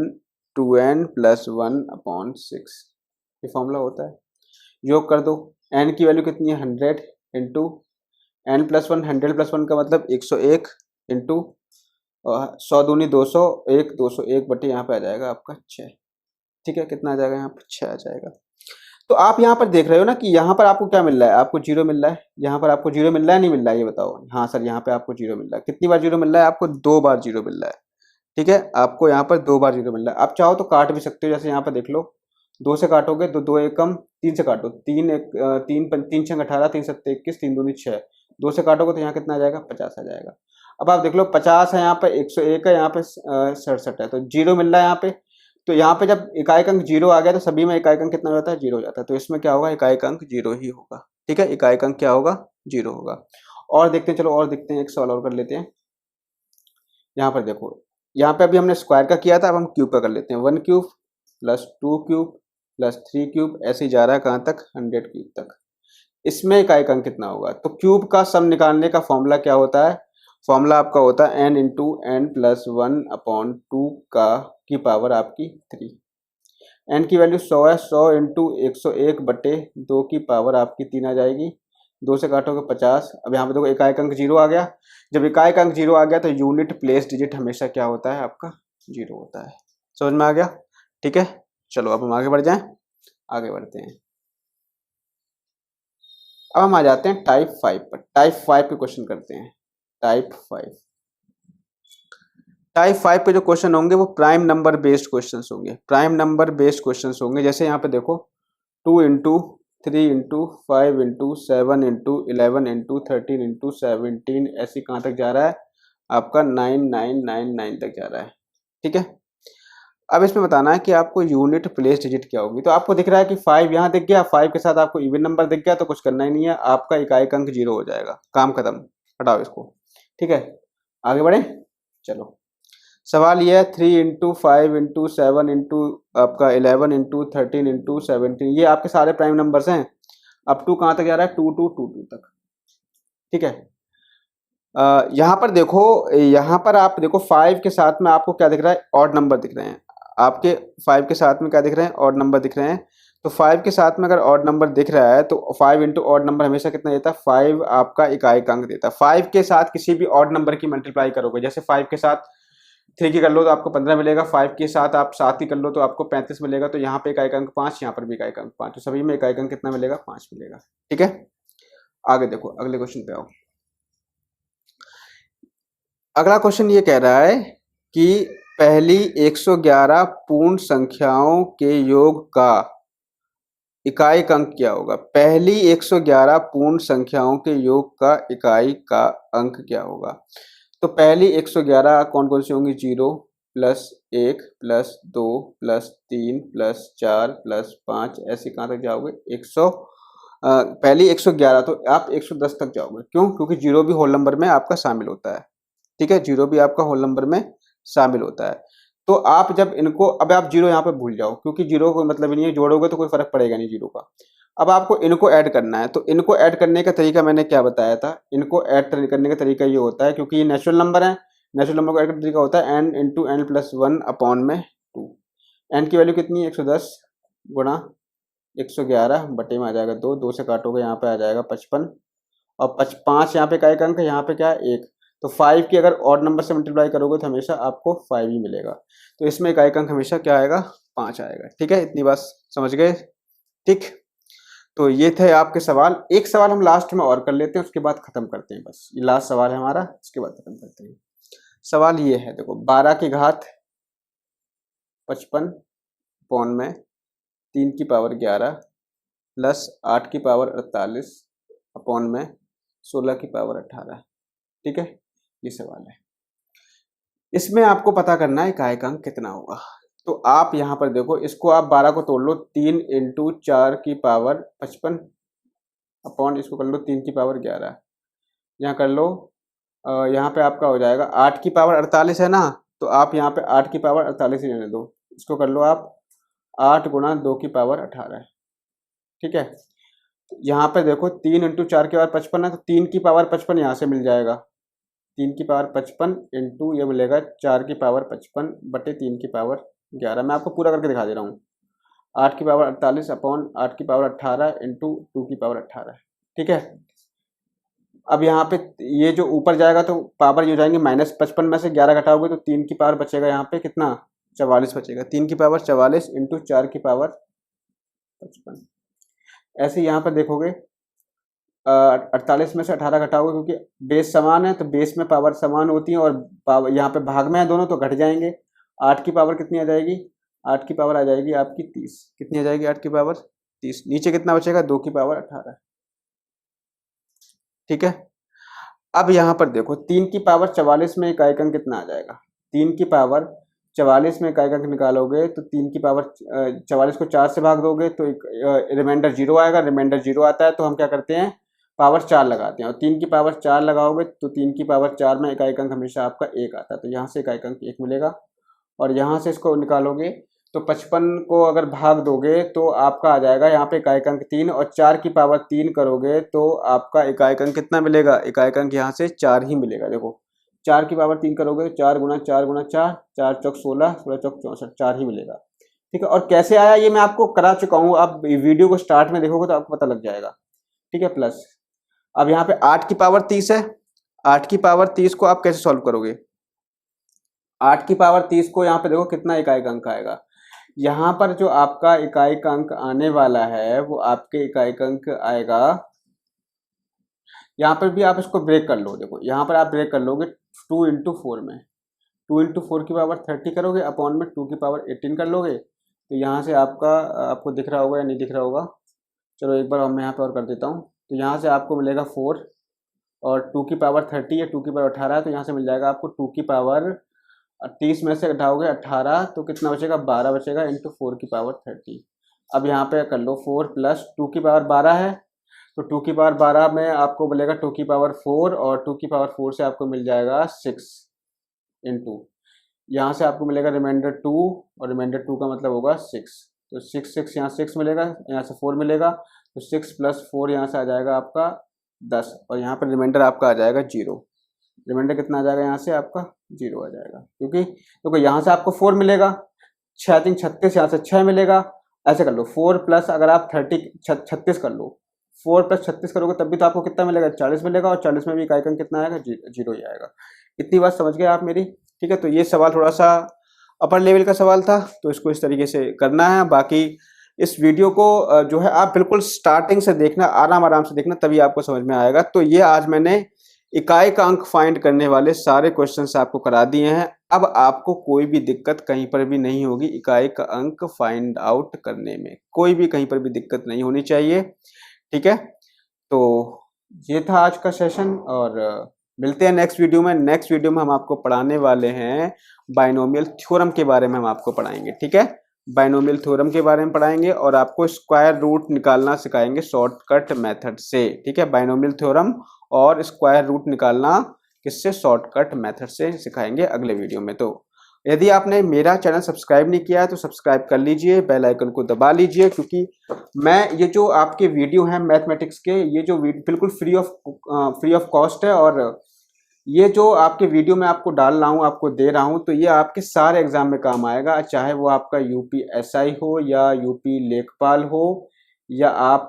2n plus 1/6, ये फॉर्मूला होता है। योग कर दो, n की वैल्यू कितनी है? 100, इंटू n+1, 100+1 का मतलब 101 इंटू 100 दूनी 200, 201 बटे यहाँ पे आ जाएगा आपका 6। ठीक है, कितना आ जाएगा यहाँ पर 6 आ जाएगा। तो आप यहाँ पर देख रहे हो ना कि यहाँ पर आपको क्या मिल रहा है, आपको 0 मिल रहा है। यहाँ पर आपको 0 मिल रहा है नहीं मिल रहा है, ये बताओ। हाँ सर, यहाँ पे आपको 0 मिल रहा है। कितनी बार 0 मिल रहा है आपको? 2 बार 0 मिल रहा है। ठीक है, आपको यहाँ पर 2 बार 0 मिल रहा है। आप चाहो तो काट भी सकते हो, जैसे यहाँ पर देख लो, 2 से काटोगे तो 2 एकम 3 से काटो, 3 छंग 18, 3 सत्ते 21, 3 दूनी 6। 2 से काटोगे तो यहाँ कितना आ जाएगा? 50 आ जाएगा। अब आप देख लो 50 है यहाँ पे, 101 है यहाँ पे, 67 है, तो 0 मिल रहा है यहाँ पे। तो यहाँ पे जब इकाई अंक 0 आ गया तो सभी में इकाई अंक कितना हो जाता है? 0 हो जाता है। तो इसमें क्या होगा? इकाई अंक 0 ही होगा। ठीक है, इकाई अंक क्या होगा? 0 होगा। और देखते हैं, चलो और देखते हैं, एक सवाल और कर लेते हैं। यहाँ पर देखो, यहाँ पे अभी हमने स्क्वायर का किया था, अब हम क्यूब का कर लेते हैं। 1 cube plus 2 cube plus 3 cube, ऐसे ही जा रहा है कहाँ तक? 100 क्यूब तक। इसमें इकाई अंक कितना होगा? तो क्यूब का सम निकालने का फॉर्मूला क्या होता है? फॉर्मूला आपका होता है n इंटू एन प्लस 1/2 का की पावर आपकी 3। n की वैल्यू 100 है, 100 इंटू 101 बटे 2 की पावर आपकी 3 आ जाएगी। 2 से काटोगे 50। अब यहाँ पे देखो इकाई अंक 0 आ गया। जब इकाई अंक 0 आ गया तो यूनिट प्लेस डिजिट हमेशा क्या होता है? आपका 0 होता है। समझ में आ गया? ठीक है, चलो अब हम आगे बढ़ जाएं। आगे बढ़ते हैं। अब हम आ जाते हैं टाइप 5 पर। टाइप 5 के क्वेश्चन करते हैं। टाइप 5 पे जो क्वेश्चन होंगे वो प्राइम नंबर बेस्ड क्वेश्चंस होंगे। प्राइम नंबर बेस्ड क्वेश्चंस होंगे। जैसे यहाँ पे देखो 2 into 3 into 5 into 7 into 11 into 13 into 17, ऐसी कहाँ तक जा रहा है? आपका 9999 तक जा रहा है। ठीक है, अब इसमें बताना है कि आपको यूनिट प्लेस डिजिट क्या होगी। तो आपको दिख रहा है कि 5 यहाँ दिख गया, 5 के साथ आपको इवन नंबर दिख गया, तो कुछ करना ही नहीं है, आपका इकाई अंक 0 हो जाएगा। काम खत्म, हटाओ इसको। ठीक है, आगे बढ़े। चलो, सवाल ये है 3 इंटू 5 इंटू 7 इंटू आपका 11 इंटू 13 इंटू 17, ये आपके सारे प्राइम नंबर्स हैं। अप टू कहाँ तक जा रहा है? 2222 तक। ठीक है, यहाँ पर देखो, यहाँ पर आप देखो 5 के साथ में आपको क्या दिख रहा है? ऑड नंबर दिख रहे हैं आपके। 5 के साथ में क्या दिख रहे हैं? ऑड नंबर दिख रहे हैं। तो 5 के साथ में अगर ऑड नंबर दिख रहा है तो 5 इंटू ऑड नंबर हमेशा कितना देता है? 5 आपका इकाई अंक देता है। 5 के साथ किसी भी ऑड नंबर की मल्टीप्लाई करोगे, जैसे 5 के साथ 3 की कर लो तो आपको 15 मिलेगा, 5 के साथ आप 7 की कर लो तो आपको 35 मिलेगा। तो यहाँ पे इकाई अंक 5, यहाँ पर भी इकाई अंक 5, तो सभी में इकाई अंक कितना मिलेगा? 5 मिलेगा। ठीक है, आगे देखो, अगले क्वेश्चन पे आओ। अगला क्वेश्चन ये कह रहा है कि पहली 111 पूर्ण संख्याओं के योग का इकाई अंक क्या होगा? पहली 111 पूर्ण संख्याओं के योग का इकाई का अंक क्या होगा? तो पहली 111 कौन कौन सी होंगी? 0 plus 1 plus 2 plus 3 plus 4 plus 5, ऐसे कहाँ तक जाओगे? 100। पहली 111 तो आप 110 तक जाओगे। क्यों? क्योंकि 0 भी होल नंबर में आपका शामिल होता है। ठीक है, 0 भी आपका होल नंबर में शामिल होता है। तो आप जब इनको, अब आप 0 यहाँ पे भूल जाओ, क्योंकि 0 को मतलब ही नहीं है, जोड़ोगे तो कोई फर्क पड़ेगा नहीं 0 का। अब आपको इनको ऐड करना है, तो इनको ऐड करने का तरीका मैंने क्या बताया था? इनको ऐड करने का तरीका ये होता है, क्योंकि ये नेचुरल नंबर है, नेचुरल नंबर को ऐड करने का तरीका होता है n into N plus 1 upon में 2। n की वैल्यू कितनी है? 110 गुणा 111 बटे में आ जाएगा 2, 2 से काटोगे यहाँ पे आ जाएगा 55, और 5 यहाँ पे का एक अंक है, यहाँ पे क्या है? 1। तो 5 की अगर ऑड नंबर से मल्टीप्लाई करोगे तो हमेशा आपको 5 ही मिलेगा। तो इसमें इकाई अंक हमेशा क्या आएगा? 5 आएगा। ठीक है, इतनी बात समझ गए? ठीक, तो ये थे आपके सवाल। एक सवाल हम लास्ट में और कर लेते हैं, उसके बाद खत्म करते हैं। बस ये लास्ट सवाल है हमारा, उसके बाद खत्म करते हैं। सवाल ये है, देखो 12 की घात 55 पौन में 3 की पावर 11 प्लस 8 की पावर 48 अपॉन में 16 की पावर 18। ठीक है, ये सवाल है। इसमें आपको पता करना है इकाई अंक कितना होगा। तो आप यहाँ पर देखो, इसको आप 12 को तोड़ लो, 3 इंटू 4 की पावर 55 अपॉन इसको कर लो 3 की पावर 11, यहाँ कर लो, यहाँ पे आपका हो जाएगा 8 की पावर 48 है ना, तो आप यहाँ पे 8 की पावर 48 ही रहने दो, इसको कर लो आप 8 गुणा 2 की पावर 18। ठीक है, यहाँ पे देखो 3 इंटू 4 की पावर 55 है, तो 3 की पावर 55 यहाँ से मिल जाएगा, 3 की पावर 55 इंटू ये मिलेगा 4 की पावर 55 बटे 3 की पावर 11। मैं आपको पूरा करके दिखा दे रहा हूँ। 8 की पावर 48 अपॉन 8 की पावर 18 इंटू 2 की पावर 18। ठीक है, अब यहाँ पे ये जो ऊपर जाएगा तो पावर ये हो जाएंगे -55 में से 11 घटाओगे तो 3 की पावर बचेगा यहाँ पे कितना, 44 बचेगा। 3 की पावर 44 इंटू 4 की पावर 55। ऐसे यहाँ पर देखोगे 48 में से 18 घटाओगे, क्योंकि बेस समान है तो बेस में पावर समान होती है, और पावर यहाँ पे भाग में है दोनों तो घट जाएंगे। 8 की पावर कितनी आ जाएगी, 8 की पावर आ जाएगी आपकी 30। कितनी आ जाएगी 8 की पावर 30। नीचे कितना बचेगा, 2 की पावर 18। ठीक है। अब यहाँ पर देखो 3 की पावर 44 में इकाई अंक कितना आ जाएगा, 3 की पावर 44 में इकाई अंक निकालोगे तो 3 की पावर 44 को 4 से भाग दोगे तो रिमाइंडर 0 आएगा। रिमाइंडर 0 आता है तो हम क्या करते हैं, पावर 4 लगाते हैं, और 3 की पावर 4 लगाओगे तो 3 की पावर 4 में इकाई अंक हमेशा आपका 1 आता है, तो यहाँ से इकाई अंक 1 मिलेगा। और यहाँ से इसको निकालोगे तो 55 को अगर भाग दोगे तो आपका आ जाएगा यहाँ पे इकाई अंक 3, और 4 की पावर 3 करोगे तो आपका इकाई अंक कितना मिलेगा, इकाई अंक यहाँ से 4 ही मिलेगा। देखो 4 की पावर 3 करोगे तो 4 गुना 4 गुना 4, 4 चौक 16, 16 चौक 64, 4 ही मिलेगा। ठीक है। और कैसे आया ये मैं आपको करा चुका हूँ, आप वीडियो को स्टार्ट में देखोगे तो आपको पता लग जाएगा। ठीक है। प्लस अब यहाँ पे 8 की पावर 30 है, 8 की पावर 30 को आप कैसे सॉल्व करोगे, 8 की पावर 30 को यहाँ पे देखो कितना इकाई अंक आएगा, यहाँ पर जो आपका इकाई का अंक आने वाला है वो आपके इकाई का अंक आएगा, यहाँ पर भी आप इसको ब्रेक कर लो। देखो यहाँ पर आप ब्रेक कर लोगे 2 इंटू 4 में, 2 इंटू 4 की पावर 30 करोगे, अपॉन में 2 की पावर 18 कर लोगे, तो यहाँ से आपका आपको दिख रहा होगा या नहीं दिख रहा होगा, चलो एक बार मैं यहाँ पर और कर देता हूँ। तो यहाँ से आपको मिलेगा 4, और 2 की पावर 30 है, 2 की पावर 18 है, तो यहाँ से मिल जाएगा आपको 2 की पावर 30 में से घटाओगे 18 तो कितना बचेगा, 12 बचेगा, इंटू 4 की पावर 30। अब यहाँ पे कर लो 4 प्लस 2 की पावर 12 है, तो 2 की पावर 12 में आपको मिलेगा 2 की पावर 4, और 2 की पावर 4 से आपको मिल जाएगा 6 इंटू, यहाँ से आपको मिलेगा रिमाइंडर 2, और रिमाइंडर 2 का मतलब होगा 6, तो 6 यहाँ 6 मिलेगा, यहाँ से 4 मिलेगा, तो 6 प्लस 4 यहाँ से आ जाएगा आपका 10, और यहाँ पर रिमाइंडर आपका आ जाएगा 0। रिमाइंडर कितना आ जाएगा यहाँ से आपका 0 आ जाएगा, क्योंकि देखो यहाँ से आपको 4 मिलेगा, 6 36, यहाँ से 6 मिलेगा। ऐसे कर लो 4 प्लस अगर आप 36 कर लो, 4 प्लस 36 करोगे तब भी तो आपको कितना मिलेगा, 40 मिलेगा, और 40 में भी इकाई अंक कितना आएगा, 0 ही आएगा। इतनी बात समझ गए आप मेरी। ठीक है। तो ये सवाल थोड़ा सा अपर लेवल का सवाल था, तो इसको इस तरीके से करना है। बाकी इस वीडियो को जो है आप बिल्कुल स्टार्टिंग से देखना, आराम से देखना, तभी आपको समझ में आएगा। तो ये आज मैंने इकाई का अंक फाइंड करने वाले सारे क्वेश्चंस आपको करा दिए हैं। अब आपको कोई भी दिक्कत कहीं पर भी नहीं होगी इकाई का अंक फाइंड आउट करने में, कोई भी कहीं पर भी दिक्कत नहीं होनी चाहिए। ठीक है। तो ये था आज का सेशन, और मिलते हैं नेक्स्ट वीडियो में। नेक्स्ट वीडियो में हम आपको पढ़ाने वाले हैं बाइनोमियल थ्योरम के बारे में, हम आपको पढ़ाएंगे। ठीक है। बाइनोमियल थ्योरम के बारे में पढ़ाएंगे, और आपको स्क्वायर रूट निकालना सिखाएंगे शॉर्टकट मेथड से। ठीक है। बाइनोमियल थ्योरम और स्क्वायर रूट निकालना किससे, शॉर्टकट मेथड से सिखाएंगे अगले वीडियो में। तो यदि आपने मेरा चैनल सब्सक्राइब नहीं किया है तो सब्सक्राइब कर लीजिए, बेल आइकन को दबा लीजिए, क्योंकि मैं ये जो आपके वीडियो हैं मैथमेटिक्स के, ये जो बिल्कुल फ्री ऑफ कॉस्ट है, और ये जो आपके वीडियो में आपको डाल रहा हूँ, आपको दे रहा हूँ, तो ये आपके सारे एग्जाम में काम आएगा, चाहे वो आपका UPSI हो या UP लेखपाल हो, या आप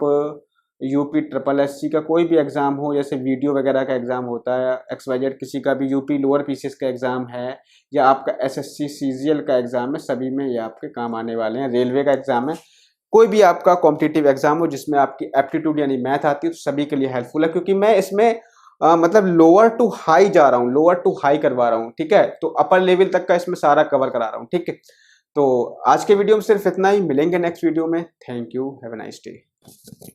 UP SSC का कोई भी एग्जाम हो, जैसे वीडियो वगैरह का एग्जाम होता है, XYZ किसी का भी UP लोअर PCS का एग्जाम है, या आपका SSC CGL का एग्जाम है, सभी में ये आपके काम आने वाले हैं। रेलवे का एग्जाम है, कोई भी आपका कॉम्पिटिटिव एग्जाम हो जिसमें आपकी एप्टीट्यूड यानी मैथ आती है, तो सभी के लिए हेल्पफुल है, क्योंकि मैं इसमें मतलब लोअर टू हाई जा रहा हूँ, लोअर टू हाई करवा रहा हूँ। ठीक है। तो अपर लेवल तक का इसमें सारा कवर करा रहा हूँ। ठीक है। तो आज के वीडियो में सिर्फ इतना ही, मिलेंगे नेक्स्ट वीडियो में। Thank you, have a nice day.